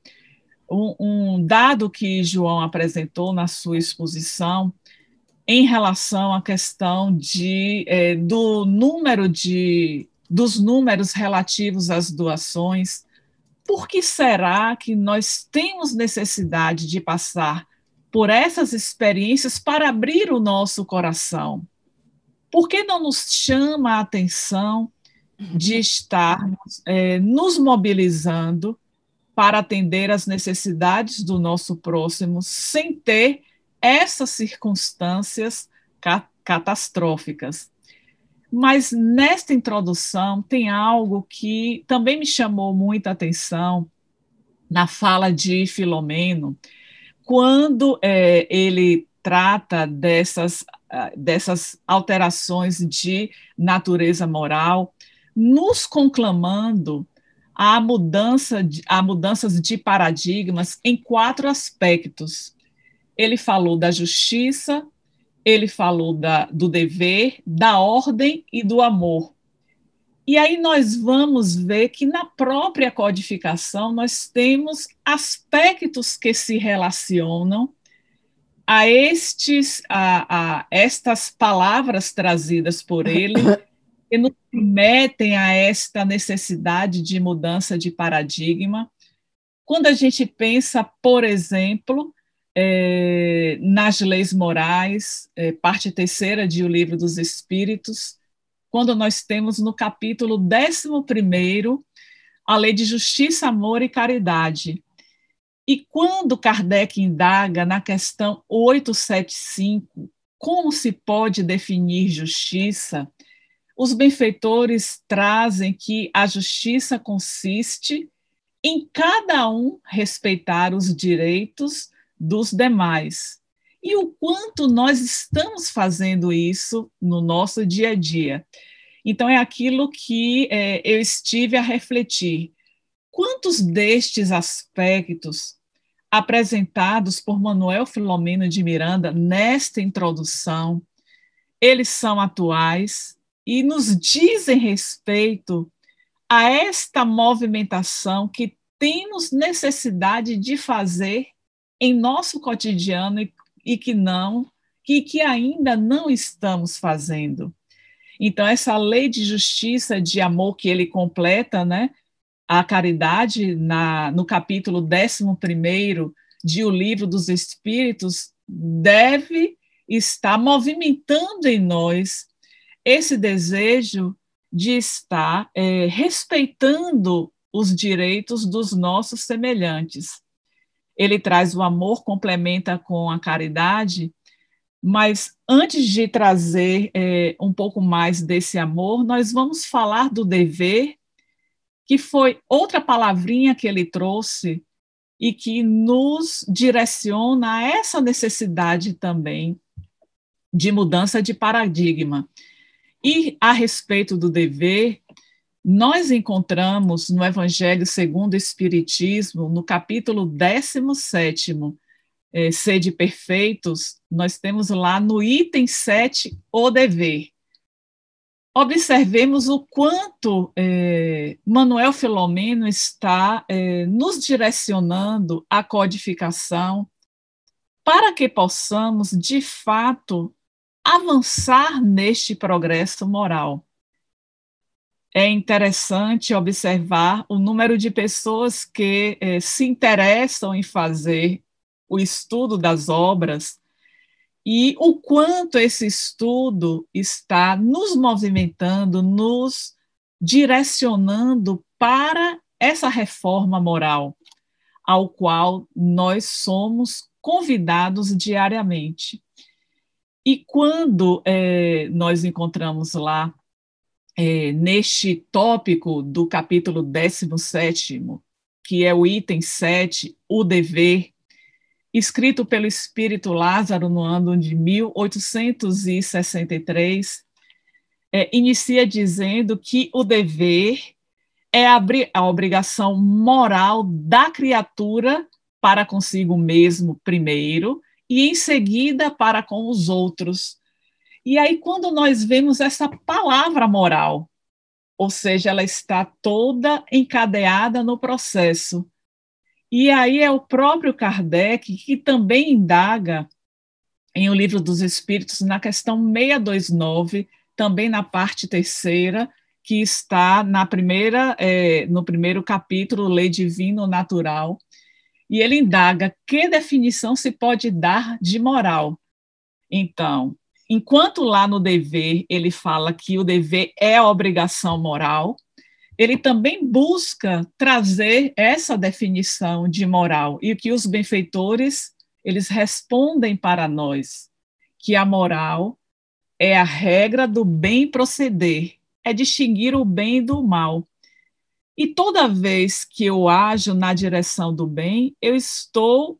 Um dado que João apresentou na sua exposição em relação à questão dos números relativos às doações. Por que será que nós temos necessidade de passar por essas experiências para abrir o nosso coração? por que não nos chama a atenção de estarmos nos mobilizando para atender às necessidades do nosso próximo, sem ter essas circunstâncias catastróficas? Mas nesta introdução tem algo que também me chamou muita atenção na fala de Filomeno, quando ele trata dessas alterações de natureza moral, nos conclamando a mudanças de paradigmas em 4 aspectos. Ele falou da justiça, ele falou do dever, da ordem e do amor. E aí nós vamos ver que na própria codificação nós temos aspectos que se relacionam a estas palavras trazidas por ele, que nos remetem a esta necessidade de mudança de paradigma. Quando a gente pensa, por exemplo, nas leis morais, parte 3ª de O Livro dos Espíritos, quando nós temos no capítulo 11º a lei de justiça, amor e caridade. E quando Kardec indaga na questão 875, como se pode definir justiça, os benfeitores trazem que a justiça consiste em cada um respeitar os direitos dos demais. E o quanto nós estamos fazendo isso no nosso dia a dia. Então, é aquilo que eu estive a refletir. Quantos destes aspectos apresentados por Manuel Filomeno de Miranda nesta introdução, eles são atuais e nos dizem respeito a esta movimentação que temos necessidade de fazer em nosso cotidiano e que ainda não estamos fazendo. Então, essa lei de justiça, de amor que ele completa, né, a caridade, no capítulo 11º de O Livro dos Espíritos, deve estar movimentando em nós esse desejo de estar respeitando os direitos dos nossos semelhantes. Ele traz o amor, complementa com a caridade, mas antes de trazer um pouco mais desse amor, nós vamos falar do dever, que foi outra palavrinha que ele trouxe e que nos direciona a essa necessidade também de mudança de paradigma. E a respeito do dever, nós encontramos no Evangelho segundo o Espiritismo, no capítulo 17º, Sede Perfeitos, nós temos lá no item 7, o dever. Observemos o quanto Manuel Filomeno está nos direcionando à codificação para que possamos, de fato, avançar neste progresso moral. É interessante observar o número de pessoas que se interessam em fazer o estudo das obras e o quanto esse estudo está nos movimentando, nos direcionando para essa reforma moral, ao qual nós somos convidados diariamente. E quando nós encontramos lá, neste tópico do capítulo 17º, que é o item 7, o dever, escrito pelo Espírito Lázaro no ano de 1863, inicia dizendo que o dever é a obrigação moral da criatura para consigo mesmo primeiro e em seguida para com os outros. E aí, quando nós vemos essa palavra moral, ou seja, ela está toda encadeada no processo. E aí é o próprio Kardec que também indaga em O Livro dos Espíritos, na questão 629, também na parte 3ª, que está no primeiro capítulo, Lei Divino-Natural, e ele indaga que definição se pode dar de moral. Então, enquanto lá no dever ele fala que o dever é a obrigação moral, ele também busca trazer essa definição de moral, e que os benfeitores, eles respondem para nós que a moral é a regra do bem proceder, é distinguir o bem do mal. E toda vez que eu ajo na direção do bem, eu estou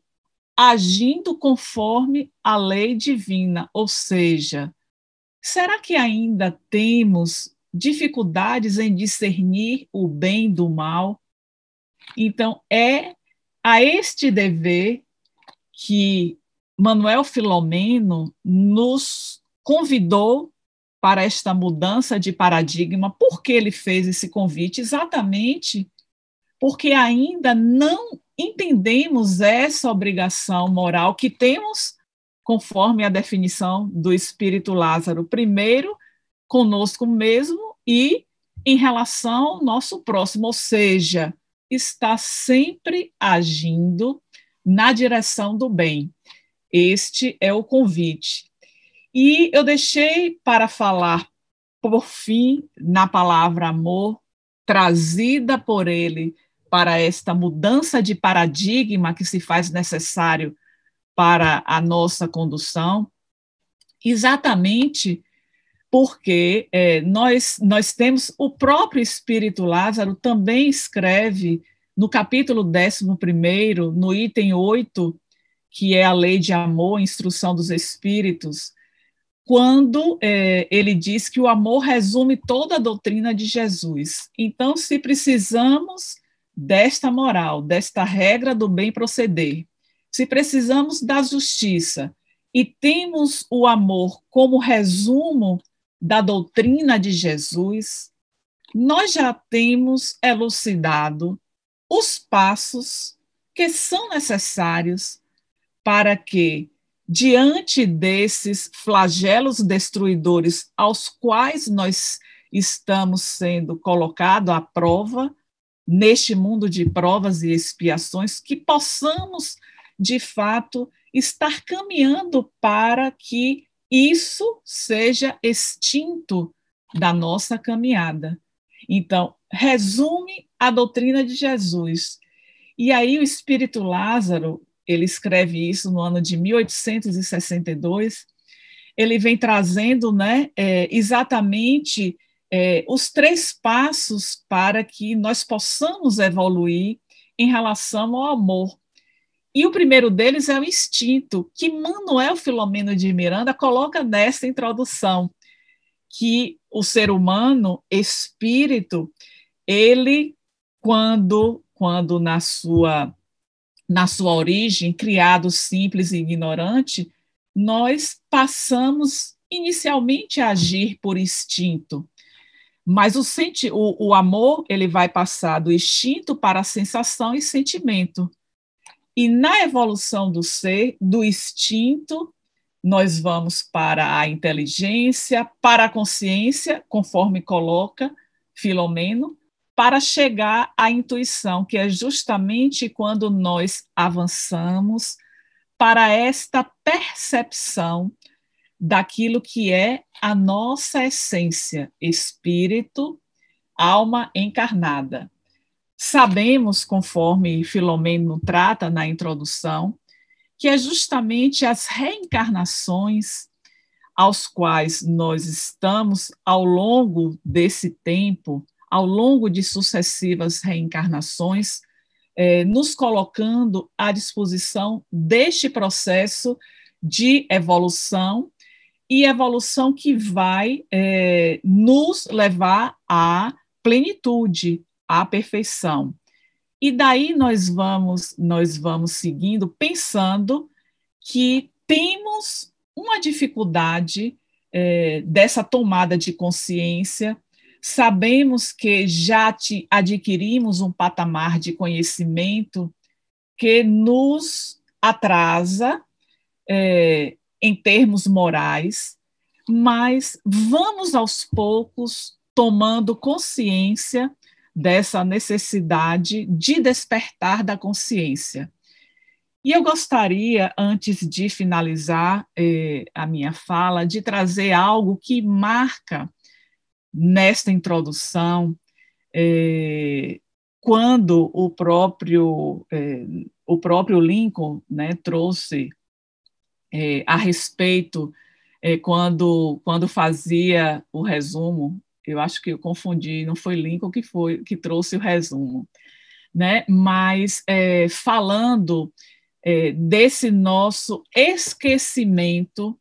agindo conforme a lei divina, ou seja, será que ainda temos dificuldades em discernir o bem do mal? Então, é a este dever que Manuel Filomeno nos convidou para esta mudança de paradigma. Por que ele fez esse convite? Exatamente porque ainda não entendemos essa obrigação moral que temos, conforme a definição do Espírito Lázaro, primeiro conosco mesmo e em relação ao nosso próximo, ou seja, está sempre agindo na direção do bem. Este é o convite. E eu deixei para falar, por fim, na palavra amor, trazida por ele para esta mudança de paradigma que se faz necessário para a nossa condução, exatamente porque nós temos o próprio Espírito Lázaro também escreve no capítulo 11º, no item 8, que é a lei de amor, instrução dos espíritos, quando ele diz que o amor resume toda a doutrina de Jesus. Então, se precisamos desta moral, desta regra do bem proceder, se precisamos da justiça e temos o amor como resumo da doutrina de Jesus, nós já temos elucidado os passos que são necessários para que, diante desses flagelos destruidores aos quais nós estamos sendo colocados à prova, neste mundo de provas e expiações, que possamos, de fato, estar caminhando para que isso seja extinto da nossa caminhada. Então, resume a doutrina de Jesus. E aí o Espírito Lázaro, ele escreve isso no ano de 1862, ele vem trazendo exatamente os 3 passos para que nós possamos evoluir em relação ao amor. E o primeiro deles é o instinto, que Manuel Filomeno de Miranda coloca nessa introdução, que o ser humano, espírito, ele, quando na sua origem, criado simples e ignorante, nós passamos inicialmente a agir por instinto. Mas o amor, ele vai passar do instinto para a sensação e sentimento. E na evolução do ser, do instinto, nós vamos para a inteligência, para a consciência, conforme coloca Filomeno, para chegar à intuição, que é justamente quando nós avançamos para esta percepção daquilo que é a nossa essência, espírito, alma encarnada. Sabemos, conforme Filomeno trata na introdução, que é justamente as reencarnações aos quais nós estamos ao longo desse tempo, ao longo de sucessivas reencarnações, nos colocando à disposição deste processo de evolução, e evolução que vai nos levar à plenitude, à perfeição. E daí nós vamos seguindo, pensando que temos uma dificuldade dessa tomada de consciência. Sabemos que já adquirimos um patamar de conhecimento que nos atrasa em termos morais, mas vamos aos poucos tomando consciência dessa necessidade de despertar da consciência. E eu gostaria, antes de finalizar a minha fala, de trazer algo que marca nesta introdução, quando o próprio Lincoln, né, trouxe a respeito, quando fazia o resumo, eu acho que eu confundi, não foi Lincoln que trouxe o resumo, né? Mas falando desse nosso esquecimento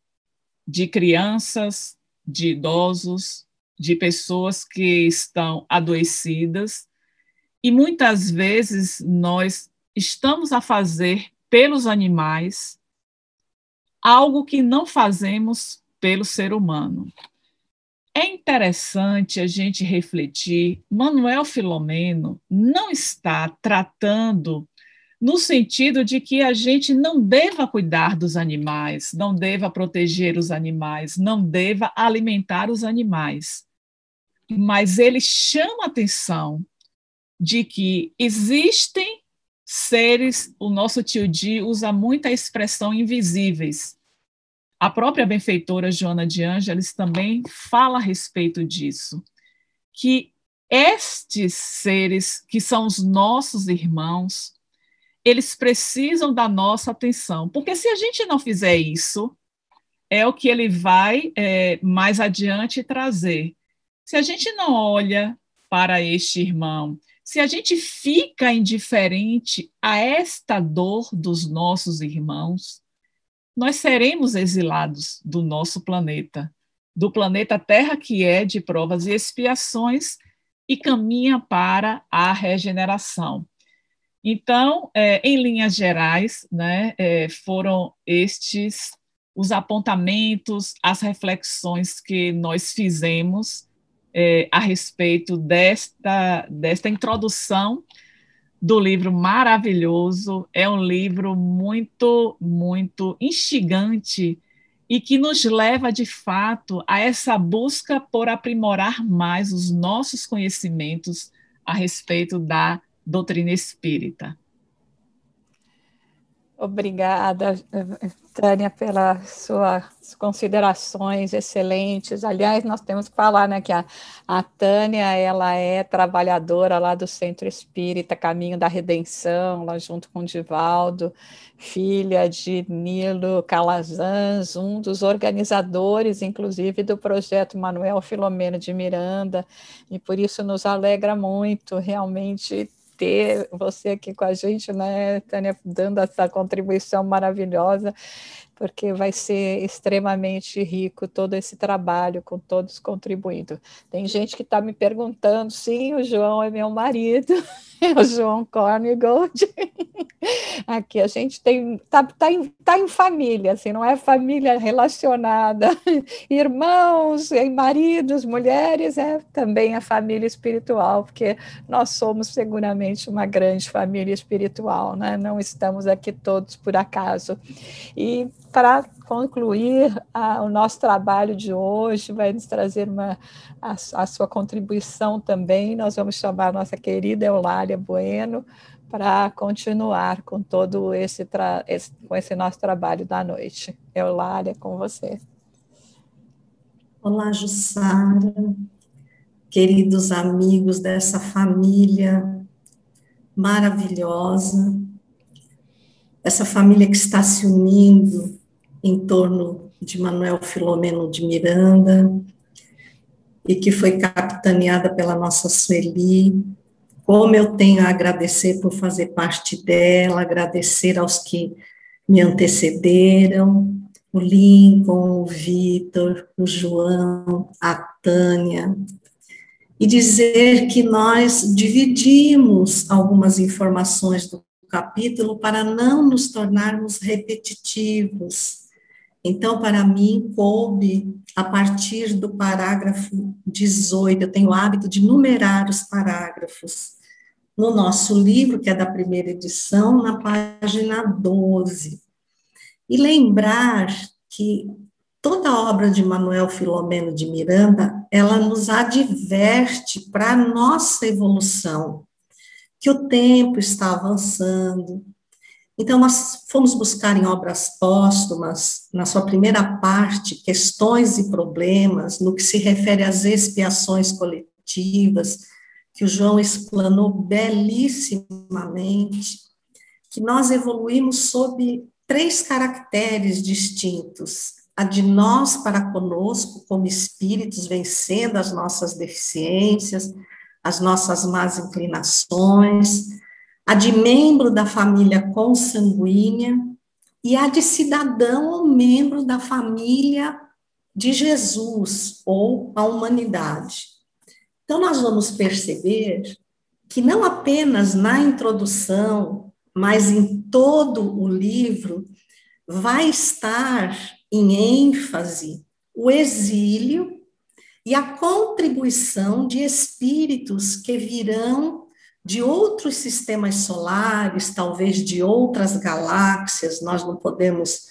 de crianças, de idosos, de pessoas que estão adoecidas, e muitas vezes nós estamos a fazer pelos animais algo que não fazemos pelo ser humano. É interessante a gente refletir, Manuel Filomeno não está tratando no sentido de que a gente não deva cuidar dos animais, não deva proteger os animais, não deva alimentar os animais. Mas ele chama a atenção de que existem seres, o nosso tio Di usa muito a expressão invisíveis. A própria benfeitora Joana de Ângeles também fala a respeito disso, que estes seres, que são os nossos irmãos, eles precisam da nossa atenção, porque se a gente não fizer isso, é o que ele vai mais adiante trazer. Se a gente não olha para este irmão, se a gente fica indiferente a esta dor dos nossos irmãos, nós seremos exilados do nosso planeta, do planeta Terra, que é de provas e expiações, e caminha para a regeneração. Então, em linhas gerais, né, foram estes os apontamentos, as reflexões que nós fizemos a respeito desta introdução do livro maravilhoso. É um livro muito, muito instigante e que nos leva, de fato, a essa busca por aprimorar mais os nossos conhecimentos a respeito da doutrina espírita. Obrigada, Tânia, pelas suas considerações excelentes. Aliás, nós temos que falar, né, que a Tânia, ela é trabalhadora lá do Centro Espírita Caminho da Redenção, lá junto com o Divaldo, filha de Nilo Calazans, um dos organizadores, inclusive, do projeto Manuel Filomeno de Miranda, e por isso nos alegra muito, realmente, ter você aqui com a gente, né, Tânia, dando essa contribuição maravilhosa, porque vai ser extremamente rico todo esse trabalho, com todos contribuindo. Tem gente que está me perguntando, sim, o João é meu marido, é o João Korngold. Aqui a gente tá em família, assim, não é família relacionada, irmãos, maridos, mulheres, é também a família espiritual, porque nós somos seguramente uma grande família espiritual, né? Não estamos aqui todos por acaso. E para concluir o nosso trabalho de hoje, vai nos trazer a sua contribuição também. Nós vamos chamar a nossa querida Eulália Bueno para continuar com todo com esse nosso trabalho da noite. Eulália, com você. Olá, Jussara, queridos amigos dessa família maravilhosa, essa família que está se unindo em torno de Manuel Filomeno de Miranda e que foi capitaneada pela nossa Sueli. Como eu tenho a agradecer por fazer parte dela, agradecer aos que me antecederam, o Lincoln, o Vitor, o João, a Tânia, e dizer que nós dividimos algumas informações do capítulo para não nos tornarmos repetitivos. Então, para mim, coube, a partir do parágrafo 18, eu tenho o hábito de numerar os parágrafos, no nosso livro, que é da primeira edição, na página 12. E lembrar que toda a obra de Manuel Filomeno de Miranda, ela nos adverte para a nossa evolução, que o tempo está avançando, Então, nós fomos buscar em Obras Póstumas, na sua primeira parte, questões e problemas, no que se refere às expiações coletivas, que o João explanou belíssimamente, que nós evoluímos sob 3 caracteres distintos: a de nós para conosco, como espíritos, vencendo as nossas deficiências, as nossas más inclinações, a de membro da família consanguínea e a de cidadão ou membro da família de Jesus, ou a humanidade. Então, nós vamos perceber que não apenas na introdução, mas em todo o livro, vai estar em ênfase o exílio e a contribuição de espíritos que virão de outros sistemas solares, talvez de outras galáxias, nós não podemos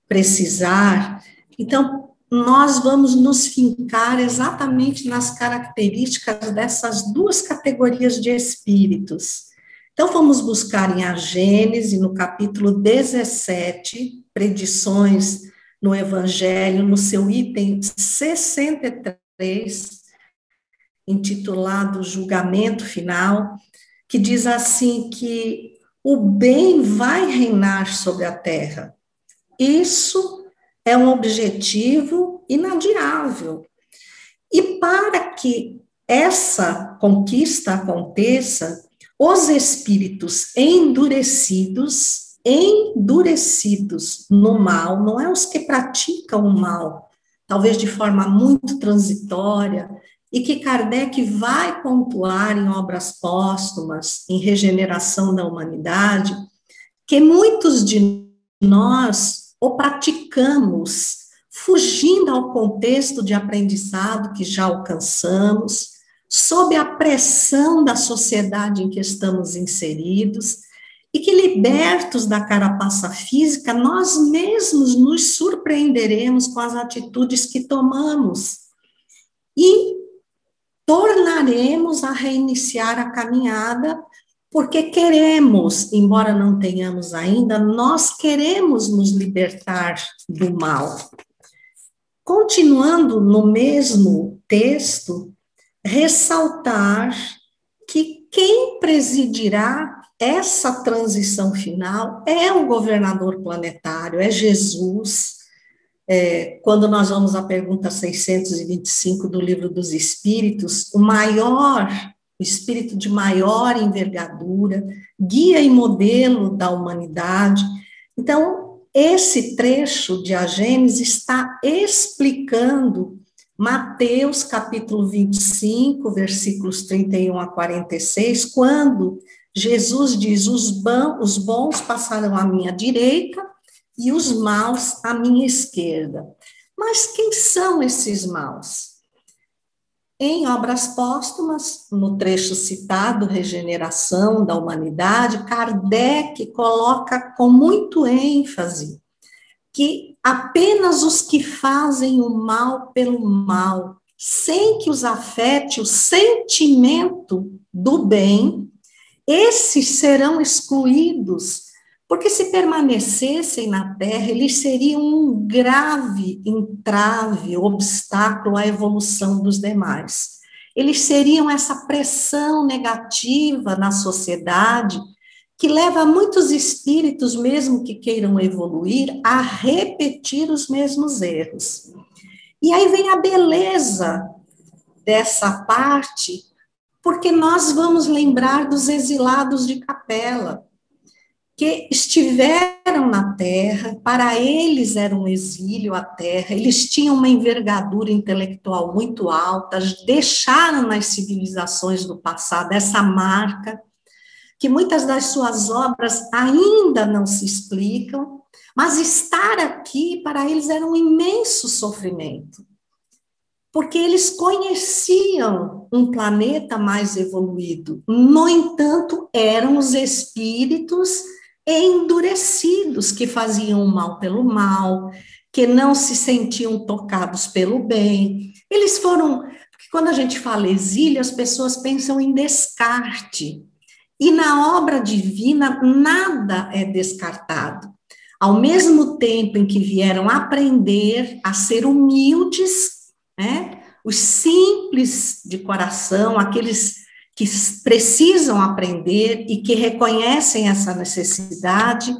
precisar. Então, nós vamos nos fincar exatamente nas características dessas 2 categorias de espíritos. Então, vamos buscar em A Gênese, no capítulo 17, Predições no Evangelho, no seu item 63, intitulado Julgamento Final, que diz assim que o bem vai reinar sobre a terra. Isso é um objetivo inadiável. E para que essa conquista aconteça, os espíritos endurecidos no mal, não é os que praticam o mal, talvez de forma muito transitória, e que Kardec vai pontuar em Obras Póstumas, em Regeneração da Humanidade, que muitos de nós o praticamos fugindo ao contexto de aprendizado que já alcançamos, sob a pressão da sociedade em que estamos inseridos, e que, libertos da carapaça física, nós mesmos nos surpreenderemos com as atitudes que tomamos, e tornaremos a reiniciar a caminhada, porque queremos, embora não tenhamos ainda, nós queremos nos libertar do mal. Continuando no mesmo texto, ressaltar que quem presidirá essa transição final é o governador planetário, é Jesus. Quando nós vamos à pergunta 625 do Livro dos Espíritos, o espírito de maior envergadura, guia e modelo da humanidade. Então, esse trecho de A Gênese está explicando Mateus, capítulo 25, versículos 31 a 46, quando Jesus diz: os bons passarão à minha direita e os maus à minha esquerda. Mas quem são esses maus? Em Obras Póstumas, no trecho citado, Regeneração da Humanidade, Kardec coloca com muito ênfase que apenas os que fazem o mal pelo mal, sem que os afete o sentimento do bem, esses serão excluídos, porque se permanecessem na Terra, eles seriam um grave entrave, obstáculo à evolução dos demais. Eles seriam essa pressão negativa na sociedade, que leva muitos espíritos, mesmo que queiram evoluir, a repetir os mesmos erros. E aí vem a beleza dessa parte, porque nós vamos lembrar dos exilados de Capela, que estiveram na Terra, para eles era um exílio a Terra, eles tinham uma envergadura intelectual muito alta, deixaram nas civilizações do passado essa marca, que muitas das suas obras ainda não se explicam, mas estar aqui para eles era um imenso sofrimento, porque eles conheciam um planeta mais evoluído, no entanto, eram os espíritos endurecidos, que faziam o mal pelo mal, que não se sentiam tocados pelo bem. Eles foram, porque quando a gente fala exílio, as pessoas pensam em descarte, E na obra divina, nada é descartado. Ao mesmo tempo em que vieram aprender a ser humildes, né, os simples de coração, aqueles que precisam aprender e que reconhecem essa necessidade,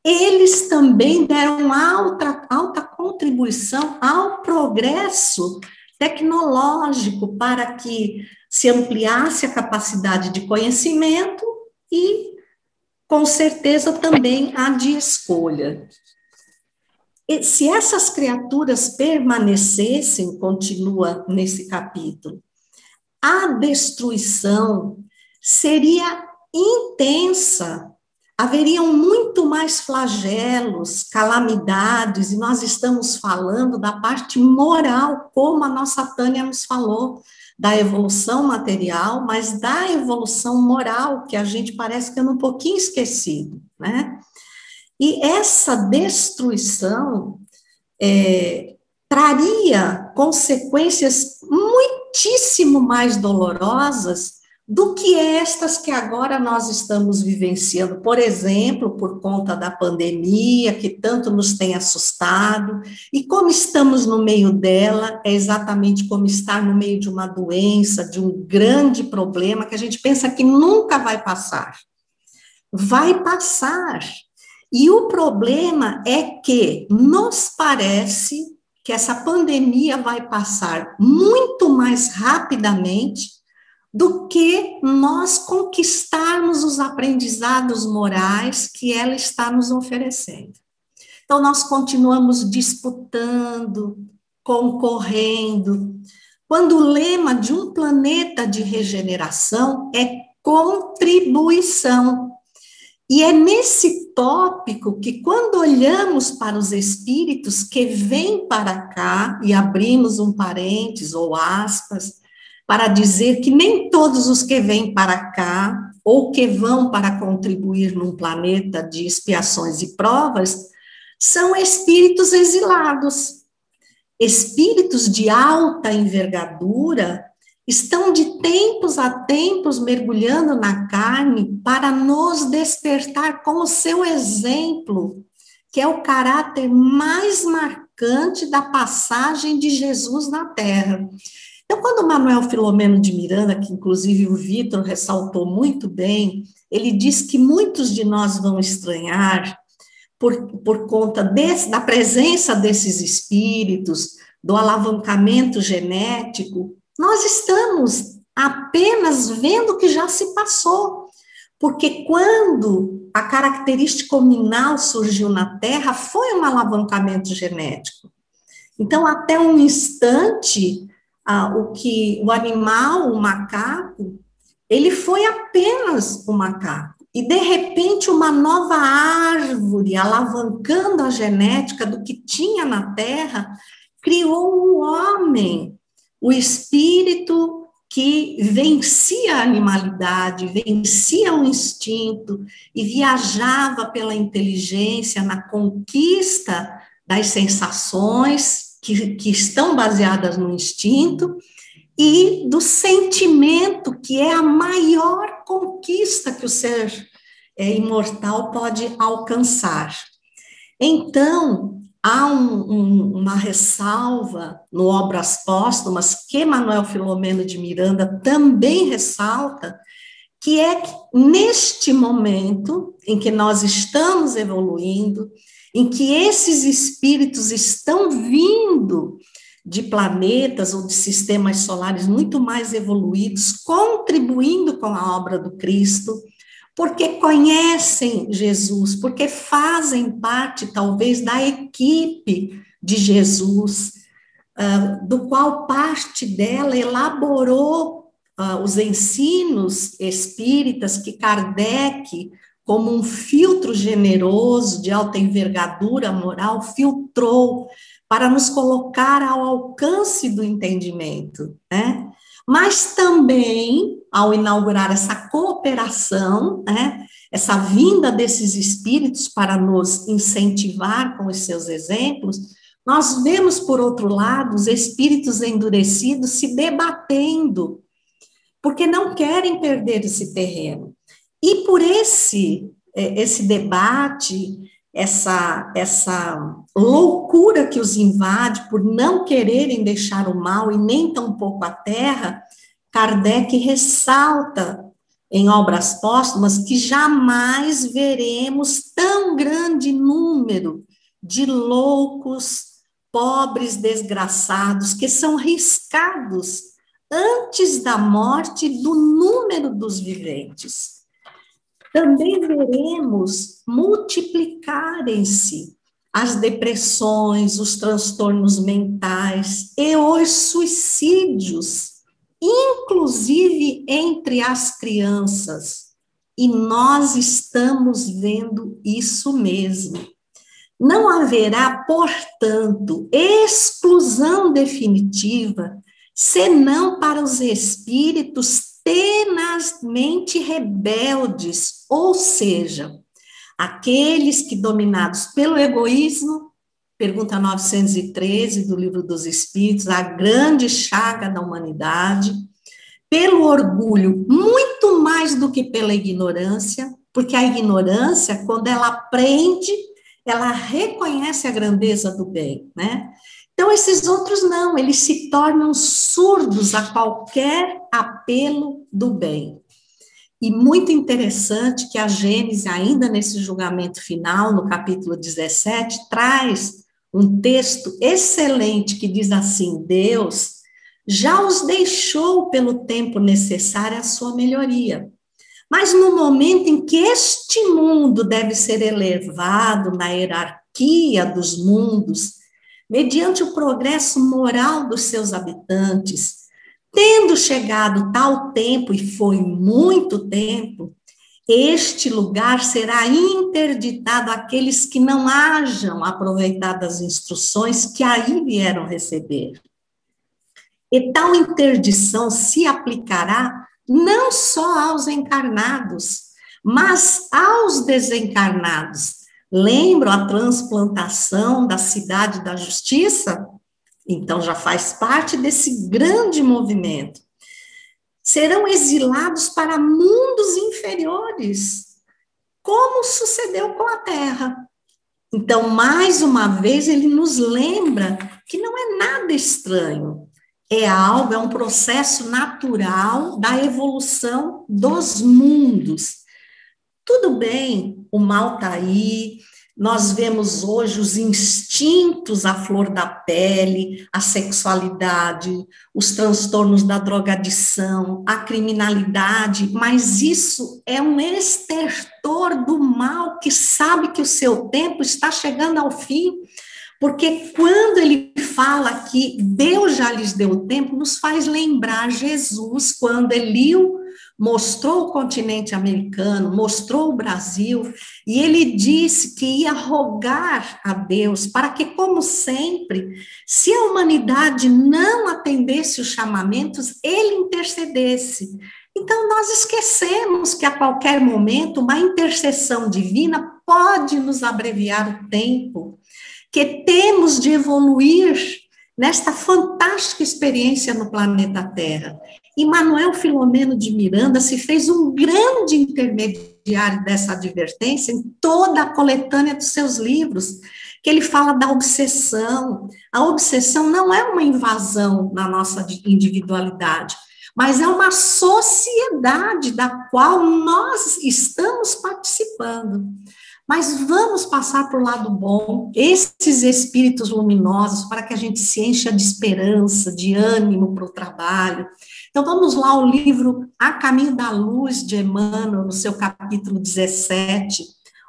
eles também deram alta contribuição ao progresso tecnológico para que se ampliasse a capacidade de conhecimento e, com certeza, também a de escolha. E se essas criaturas permanecessem, continua nesse capítulo, a destruição seria intensa, haveriam muito mais flagelos, calamidades, e nós estamos falando da parte moral, como a nossa Tânia nos falou, da evolução material, mas da evolução moral, que a gente parece que anda um pouquinho esquecido, né? E essa destruição traria consequências muitíssimo mais dolorosas do que estas que agora nós estamos vivenciando, por exemplo, por conta da pandemia, que tanto nos tem assustado, e como estamos no meio dela, é exatamente como estar no meio de uma doença, de um grande problema, que a gente pensa que nunca vai passar. Vai passar. E o problema é que nos parece que essa pandemia vai passar muito mais rapidamente do que nós conquistarmos os aprendizados morais que ela está nos oferecendo. Então, nós continuamos disputando, concorrendo, quando o lema de um planeta de regeneração é contribuição. E é nesse tópico que, quando olhamos para os espíritos que vêm para cá, e abrimos um parênteses ou aspas, para dizer que nem todos os que vêm para cá, ou que vão para contribuir num planeta de expiações e provas, são espíritos exilados. Espíritos de alta envergadura estão de tempos a tempos mergulhando na carne para nos despertar com o seu exemplo, que é o caráter mais marcante da passagem de Jesus na Terra. Então, quando Manuel Filomeno de Miranda, que inclusive o Vitor ressaltou muito bem, ele diz que muitos de nós vão estranhar por conta da presença desses espíritos, do alavancamento genético, nós estamos apenas vendo o que já se passou, porque quando a característica hominal surgiu na Terra, foi um alavancamento genético. Então, até um instante, o animal, o macaco, ele foi apenas um macaco. E, de repente, uma nova árvore, alavancando a genética do que tinha na Terra, criou um homem, o espírito que vencia a animalidade, vencia o instinto e viajava pela inteligência na conquista das sensações que estão baseadas no instinto e do sentimento, que é a maior conquista que o ser imortal pode alcançar. Então, há uma ressalva no Obras Póstumas, que Manuel Filomeno de Miranda também ressalta, que é que neste momento em que nós estamos evoluindo, em que esses espíritos estão vindo de planetas ou de sistemas solares muito mais evoluídos, contribuindo com a obra do Cristo, porque conhecem Jesus, porque fazem parte, talvez, da equipe de Jesus, do qual parte dela elaborou os ensinos espíritas que Kardec, como um filtro generoso de alta envergadura moral, filtrou para nos colocar ao alcance do entendimento, né? Mas também, ao inaugurar essa cooperação, né, essa vinda desses espíritos para nos incentivar com os seus exemplos, nós vemos, por outro lado, os espíritos endurecidos se debatendo, porque não querem perder esse terreno. E por esse debate, essa loucura que os invade por não quererem deixar o mal e nem tampouco a terra, Kardec ressalta em Obras Póstumas que jamais veremos tão grande número de loucos, pobres, desgraçados, que são riscados antes da morte do número dos viventes. Também veremos multiplicarem-se as depressões, os transtornos mentais e os suicídios, inclusive entre as crianças. E nós estamos vendo isso mesmo. Não haverá, portanto, exclusão definitiva, senão para os espíritos tenazmente rebeldes, ou seja, aqueles que, dominados pelo egoísmo, pergunta 913 do Livro dos Espíritos, a grande chaga da humanidade, pelo orgulho, muito mais do que pela ignorância, porque a ignorância, quando ela aprende, ela reconhece a grandeza do bem, né? Então, esses outros não, eles se tornam surdos a qualquer apelo do bem. E muito interessante que a Gênese, ainda nesse julgamento final, no capítulo 17, traz um texto excelente que diz assim: Deus já os deixou pelo tempo necessário à sua melhoria. Mas no momento em que este mundo deve ser elevado na hierarquia dos mundos, mediante o progresso moral dos seus habitantes, tendo chegado tal tempo, e foi muito tempo, este lugar será interditado àqueles que não hajam aproveitado as instruções que aí vieram receber. E tal interdição se aplicará não só aos encarnados, mas aos desencarnados. Lembram a transplantação da Cidade da Justiça? Então, já faz parte desse grande movimento. Serão exilados para mundos inferiores, como sucedeu com a Terra. Então, mais uma vez, ele nos lembra que não é nada estranho. É um processo natural da evolução dos mundos. Tudo bem, o mal está aí, nós vemos hoje os instintos à flor da pele, a sexualidade, os transtornos da drogadição, a criminalidade, mas isso é um estertor do mal que sabe que o seu tempo está chegando ao fim, porque quando ele fala que Deus já lhes deu o tempo, nos faz lembrar Jesus, quando Eliú mostrou o continente americano, mostrou o Brasil, e ele disse que ia rogar a Deus para que, como sempre, se a humanidade não atendesse os chamamentos, ele intercedesse. Então, nós esquecemos que a qualquer momento uma intercessão divina pode nos abreviar o tempo, que temos de evoluir nesta fantástica experiência no planeta Terra. E Manuel Filomeno de Miranda se fez um grande intermediário dessa advertência em toda a coletânea dos seus livros, que ele fala da obsessão. A obsessão não é uma invasão na nossa individualidade, mas é uma sociedade da qual nós estamos participando. Mas vamos passar para o lado bom, esses espíritos luminosos, para que a gente se encha de esperança, de ânimo para o trabalho. Então, vamos lá ao livro A Caminho da Luz, de Emmanuel, no seu capítulo 17,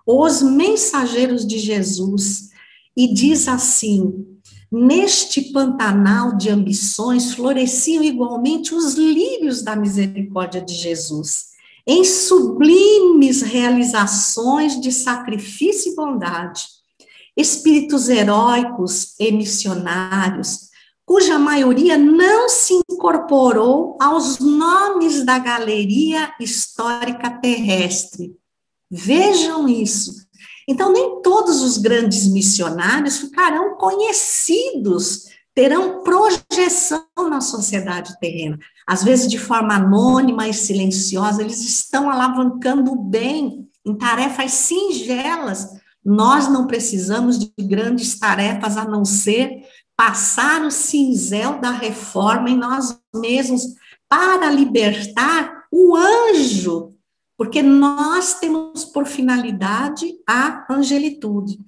Os Mensageiros de Jesus, e diz assim: neste pantanal de ambições floresciam igualmente os lírios da misericórdia de Jesus, em sublimes realizações de sacrifício e bondade, espíritos heróicos e missionários, cuja maioria não se incorporou aos nomes da galeria histórica terrestre. Vejam isso. Então, nem todos os grandes missionários ficarão conhecidos terão projeção na sociedade terrena. Às vezes, de forma anônima e silenciosa, eles estão alavancando o bem em tarefas singelas. Nós não precisamos de grandes tarefas, a não ser passar o cinzel da reforma em nós mesmos, para libertar o anjo, porque nós temos por finalidade a angelitude.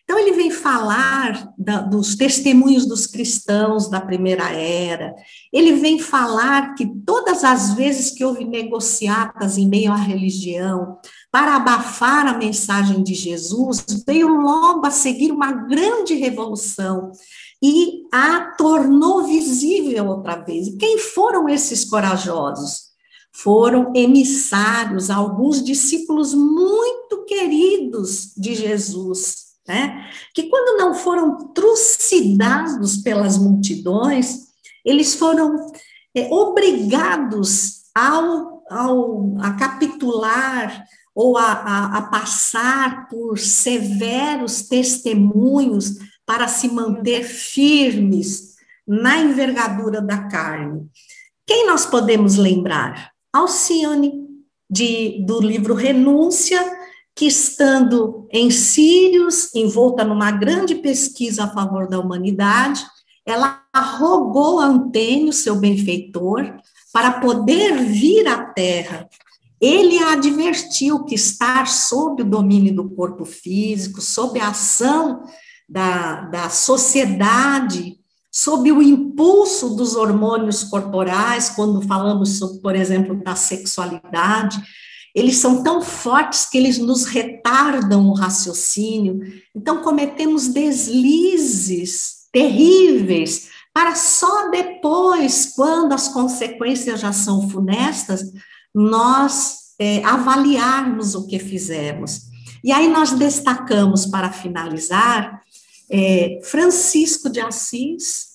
Então, ele vem falar dos testemunhos dos cristãos da primeira era, ele vem falar que todas as vezes que houve negociatas em meio à religião, para abafar a mensagem de Jesus, veio logo a seguir uma grande revolução, e a tornou visível outra vez. E quem foram esses corajosos? Foram emissários, alguns discípulos muito queridos de Jesus, né? Que quando não foram trucidados pelas multidões, eles foram obrigados a capitular ou a passar por severos testemunhos para se manter firmes na envergadura da carne. Quem nós podemos lembrar? Alcione, do livro Renúncia, que estando em Sírios, envolta numa grande pesquisa a favor da humanidade, ela rogou a Antênio, seu benfeitor, para poder vir à Terra. Ele a advertiu que estar sob o domínio do corpo físico, sob a ação da sociedade, sob o impulso dos hormônios corporais, quando falamos sobre, por exemplo, da sexualidade, eles são tão fortes que eles nos retardam o raciocínio, então cometemos deslizes terríveis, para só depois, quando as consequências já são funestas, nós avaliarmos o que fizemos. E aí nós destacamos, para finalizar, Francisco de Assis,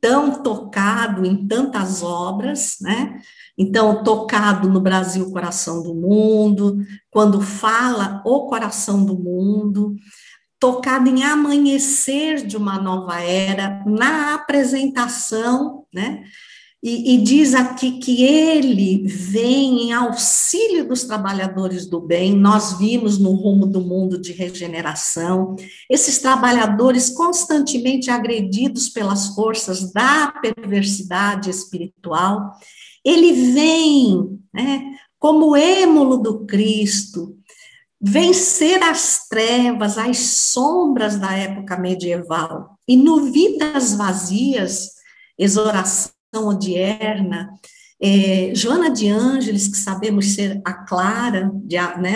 tão tocado em tantas obras, né? Então, tocado no Brasil, coração do mundo, quando fala o coração do mundo, tocado em amanhecer de uma nova era, na apresentação, né? E diz aqui que ele vem em auxílio dos trabalhadores do bem. Nós vimos no Rumo do Mundo de Regeneração, esses trabalhadores constantemente agredidos pelas forças da perversidade espiritual. Ele vem, né, como êmulo do Cristo, vencer as trevas, as sombras da época medieval. E no Vidas Vazias, exortação odierna, Joana de Ângeles, que sabemos ser a Clara,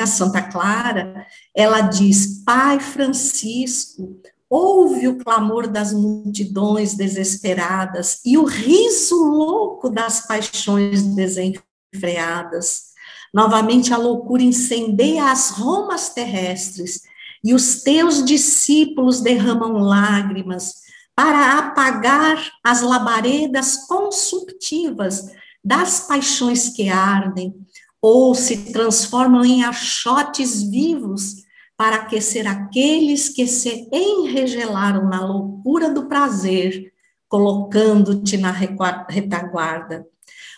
a Santa Clara, ela diz: Pai Francisco, ouve o clamor das multidões desesperadas e o riso louco das paixões desenfreadas. Novamente a loucura incendeia as romas terrestres e os teus discípulos derramam lágrimas para apagar as labaredas consumptivas das paixões que ardem, ou se transformam em achotes vivos para aquecer aqueles que se enregelaram na loucura do prazer, colocando-te na retaguarda.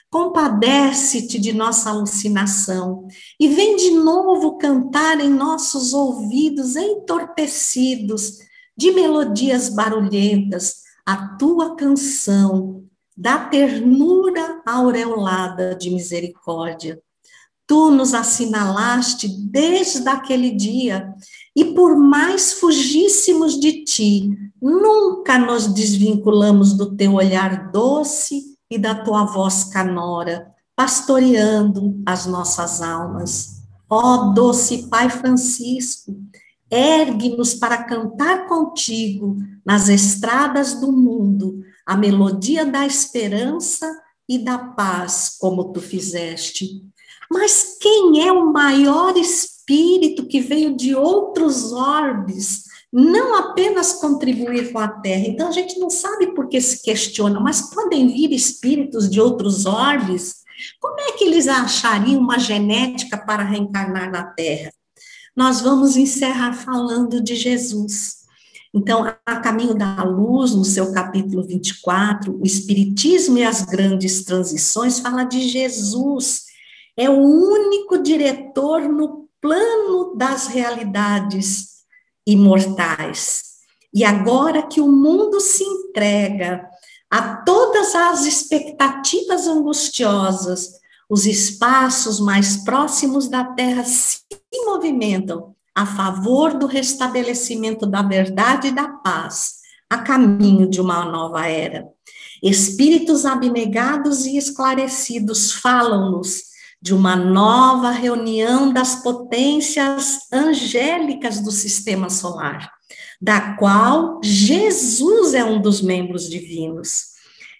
Compadece-te de nossa alucinação e vem de novo cantar em nossos ouvidos entorpecidos de melodias barulhentas, a tua canção, da ternura aureolada de misericórdia. Tu nos assinalaste desde aquele dia, e por mais fugíssemos de ti, nunca nos desvinculamos do teu olhar doce e da tua voz canora, pastoreando as nossas almas. Ó doce Pai Francisco, ergue-nos para cantar contigo nas estradas do mundo a melodia da esperança e da paz, como tu fizeste. Mas quem é o maior espírito que veio de outros orbes, não apenas contribuir com a Terra? Então, a gente não sabe por que se questiona, mas podem vir espíritos de outros orbes? Como é que eles achariam uma genética para reencarnar na Terra? Nós vamos encerrar falando de Jesus. Então, A Caminho da Luz, no seu capítulo 24, o Espiritismo e as Grandes Transições, fala de Jesus. É o único diretor no plano das realidades imortais. E agora que o mundo se entrega a todas as expectativas angustiosas, os espaços mais próximos da Terra se movimentam a favor do restabelecimento da verdade e da paz, a caminho de uma nova era. Espíritos abnegados e esclarecidos falam-nos de uma nova reunião das potências angélicas do sistema solar, da qual Jesus é um dos membros divinos.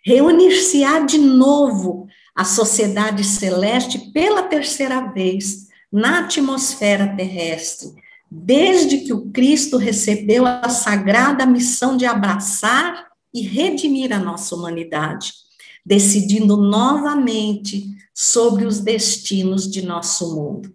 Reunir-se-á de novo a sociedade celeste pela terceira vez na atmosfera terrestre, desde que o Cristo recebeu a sagrada missão de abraçar e redimir a nossa humanidade, decidindo novamente sobre os destinos de nosso mundo.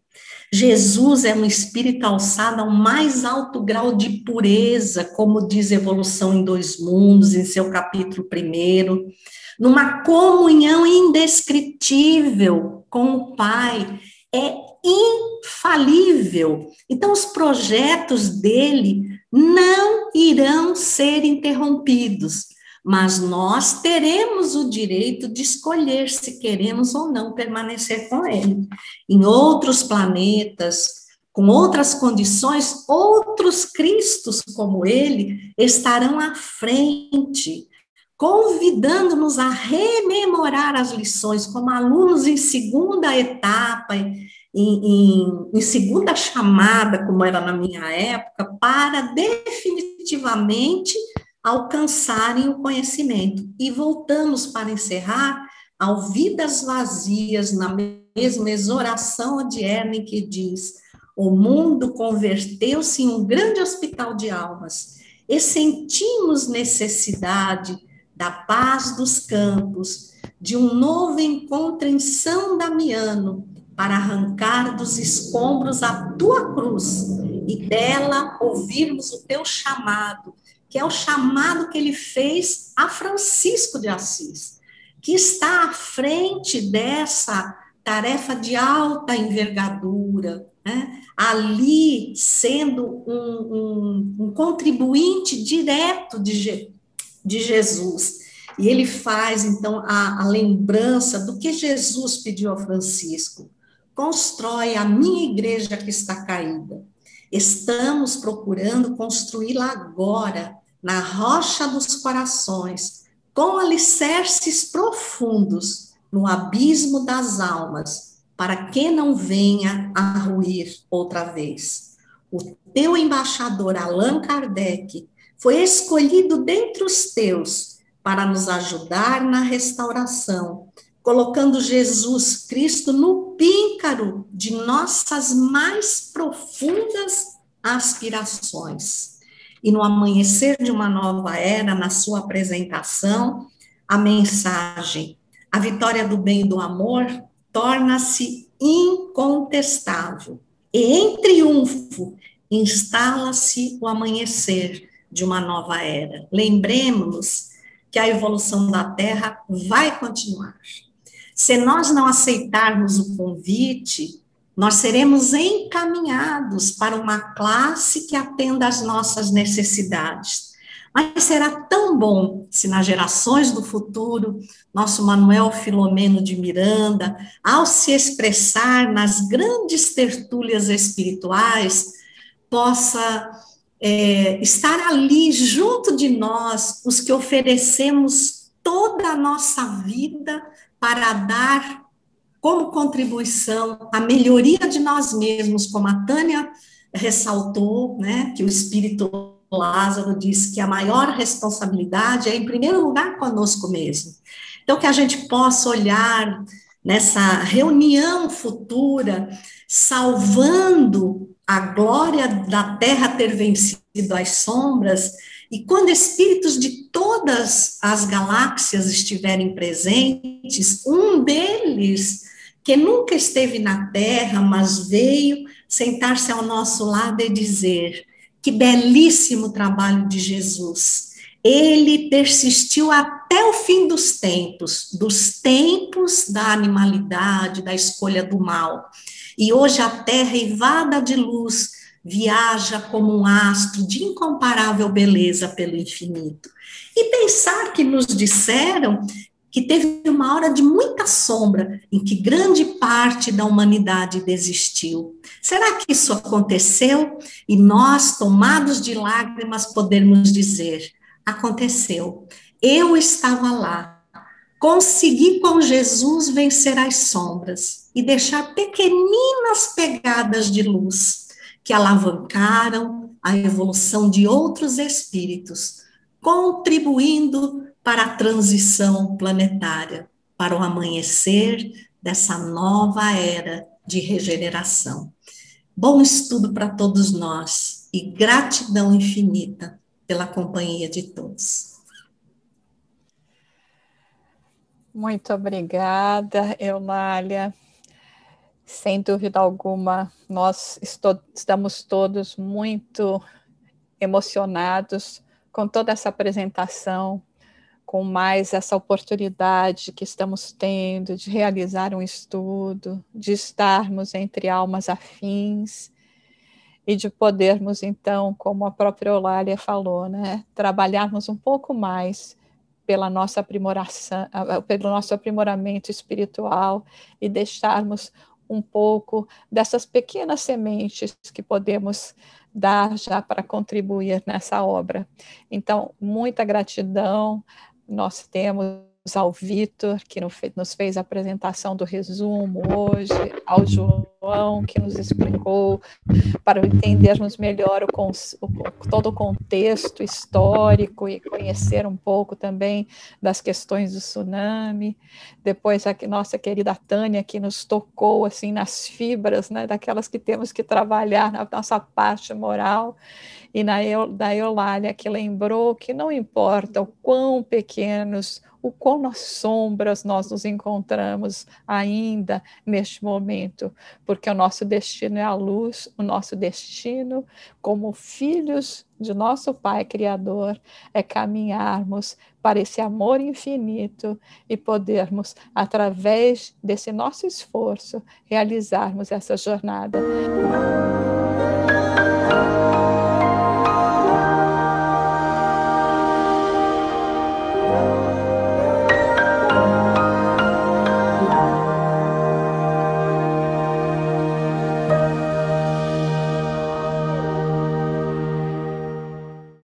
Jesus é um espírito alçado ao mais alto grau de pureza, como diz Evolução em Dois Mundos, em seu capítulo 1, numa comunhão indescritível com o Pai, é infalível. Então, os projetos dele não irão ser interrompidos, mas nós teremos o direito de escolher se queremos ou não permanecer com ele. Em outros planetas, com outras condições, outros Cristos como ele estarão à frente, convidando-nos a rememorar as lições, como alunos em segunda etapa, em segunda chamada, como era na minha época, para definitivamente alcançarem o conhecimento. E voltamos para encerrar ao Vidas Vazias, na mesma exortação odierna em que diz: o mundo converteu-se em um grande hospital de almas, e sentimos necessidade da paz dos campos, de um novo encontro em São Damiano, para arrancar dos escombros a tua cruz, e dela ouvirmos o teu chamado, que é o chamado que ele fez a Francisco de Assis, que está à frente dessa tarefa de alta envergadura, né? Ali sendo um contribuinte direto de Jesus. E ele faz, então, a lembrança do que Jesus pediu a Francisco: constrói a minha igreja que está caída. Estamos procurando construí-la agora, na rocha dos corações, com alicerces profundos, no abismo das almas, para que não venha a ruir outra vez. O teu embaixador, Allan Kardec, foi escolhido dentre os teus para nos ajudar na restauração, colocando Jesus Cristo no píncaro de nossas mais profundas aspirações. E no amanhecer de uma nova era, na sua apresentação, a mensagem: a vitória do bem e do amor torna-se incontestável. E em triunfo instala-se o amanhecer de uma nova era. Lembremos-nos que a evolução da Terra vai continuar. Se nós não aceitarmos o convite, nós seremos encaminhados para uma classe que atenda às nossas necessidades. Mas será tão bom se nas gerações do futuro, nosso Manuel Filomeno de Miranda, ao se expressar nas grandes tertúlias espirituais, possa estar ali junto de nós, os que oferecemos toda a nossa vida para dar como contribuição a melhoria de nós mesmos, como a Tânia ressaltou, né, que o Espírito Lázaro disse que a maior responsabilidade é, em primeiro lugar, conosco mesmo. Então, que a gente possa olhar nessa reunião futura, salvando a glória da Terra ter vencido as sombras, e quando espíritos de todas as galáxias estiverem presentes, um deles, que nunca esteve na Terra, mas veio sentar-se ao nosso lado e dizer: Que belíssimo trabalho de Jesus. Ele persistiu até o fim dos tempos da animalidade, da escolha do mal. E hoje a terra, eivada de luz, viaja como um astro de incomparável beleza pelo infinito. E pensar que nos disseram que teve uma hora de muita sombra em que grande parte da humanidade desistiu. Será que isso aconteceu? E nós, tomados de lágrimas, podemos dizer: aconteceu. Eu estava lá. Consegui com Jesus vencer as sombras e deixar pequeninas pegadas de luz que alavancaram a evolução de outros espíritos, contribuindo para a transição planetária, para o amanhecer dessa nova era de regeneração. Bom estudo para todos nós e gratidão infinita pela companhia de todos. Muito obrigada, Eulália. Sem dúvida alguma, nós estamos todos muito emocionados com toda essa apresentação, com mais essa oportunidade que estamos tendo de realizar um estudo, de estarmos entre almas afins e de podermos, então, como a própria Eulália falou, né, trabalharmos um pouco mais pela nossa aprimoração, pelo nosso aprimoramento espiritual e deixarmos um pouco dessas pequenas sementes que podemos dar já para contribuir nessa obra. Então, muita gratidão. Nós temos ao Vitor, que nos fez a apresentação do resumo hoje, ao João, que nos explicou para entendermos melhor todo o contexto histórico e conhecer um pouco também das questões do tsunami. Depois a nossa querida Tânia, que nos tocou assim nas fibras, né, daquelas que temos que trabalhar na nossa parte moral. E da Eulália, que lembrou que não importa o quão pequenos, o quão nas sombras nós nos encontramos ainda neste momento, porque o nosso destino é a luz, o nosso destino como filhos de nosso Pai Criador é caminharmos para esse amor infinito e podermos, através desse nosso esforço, realizarmos essa jornada.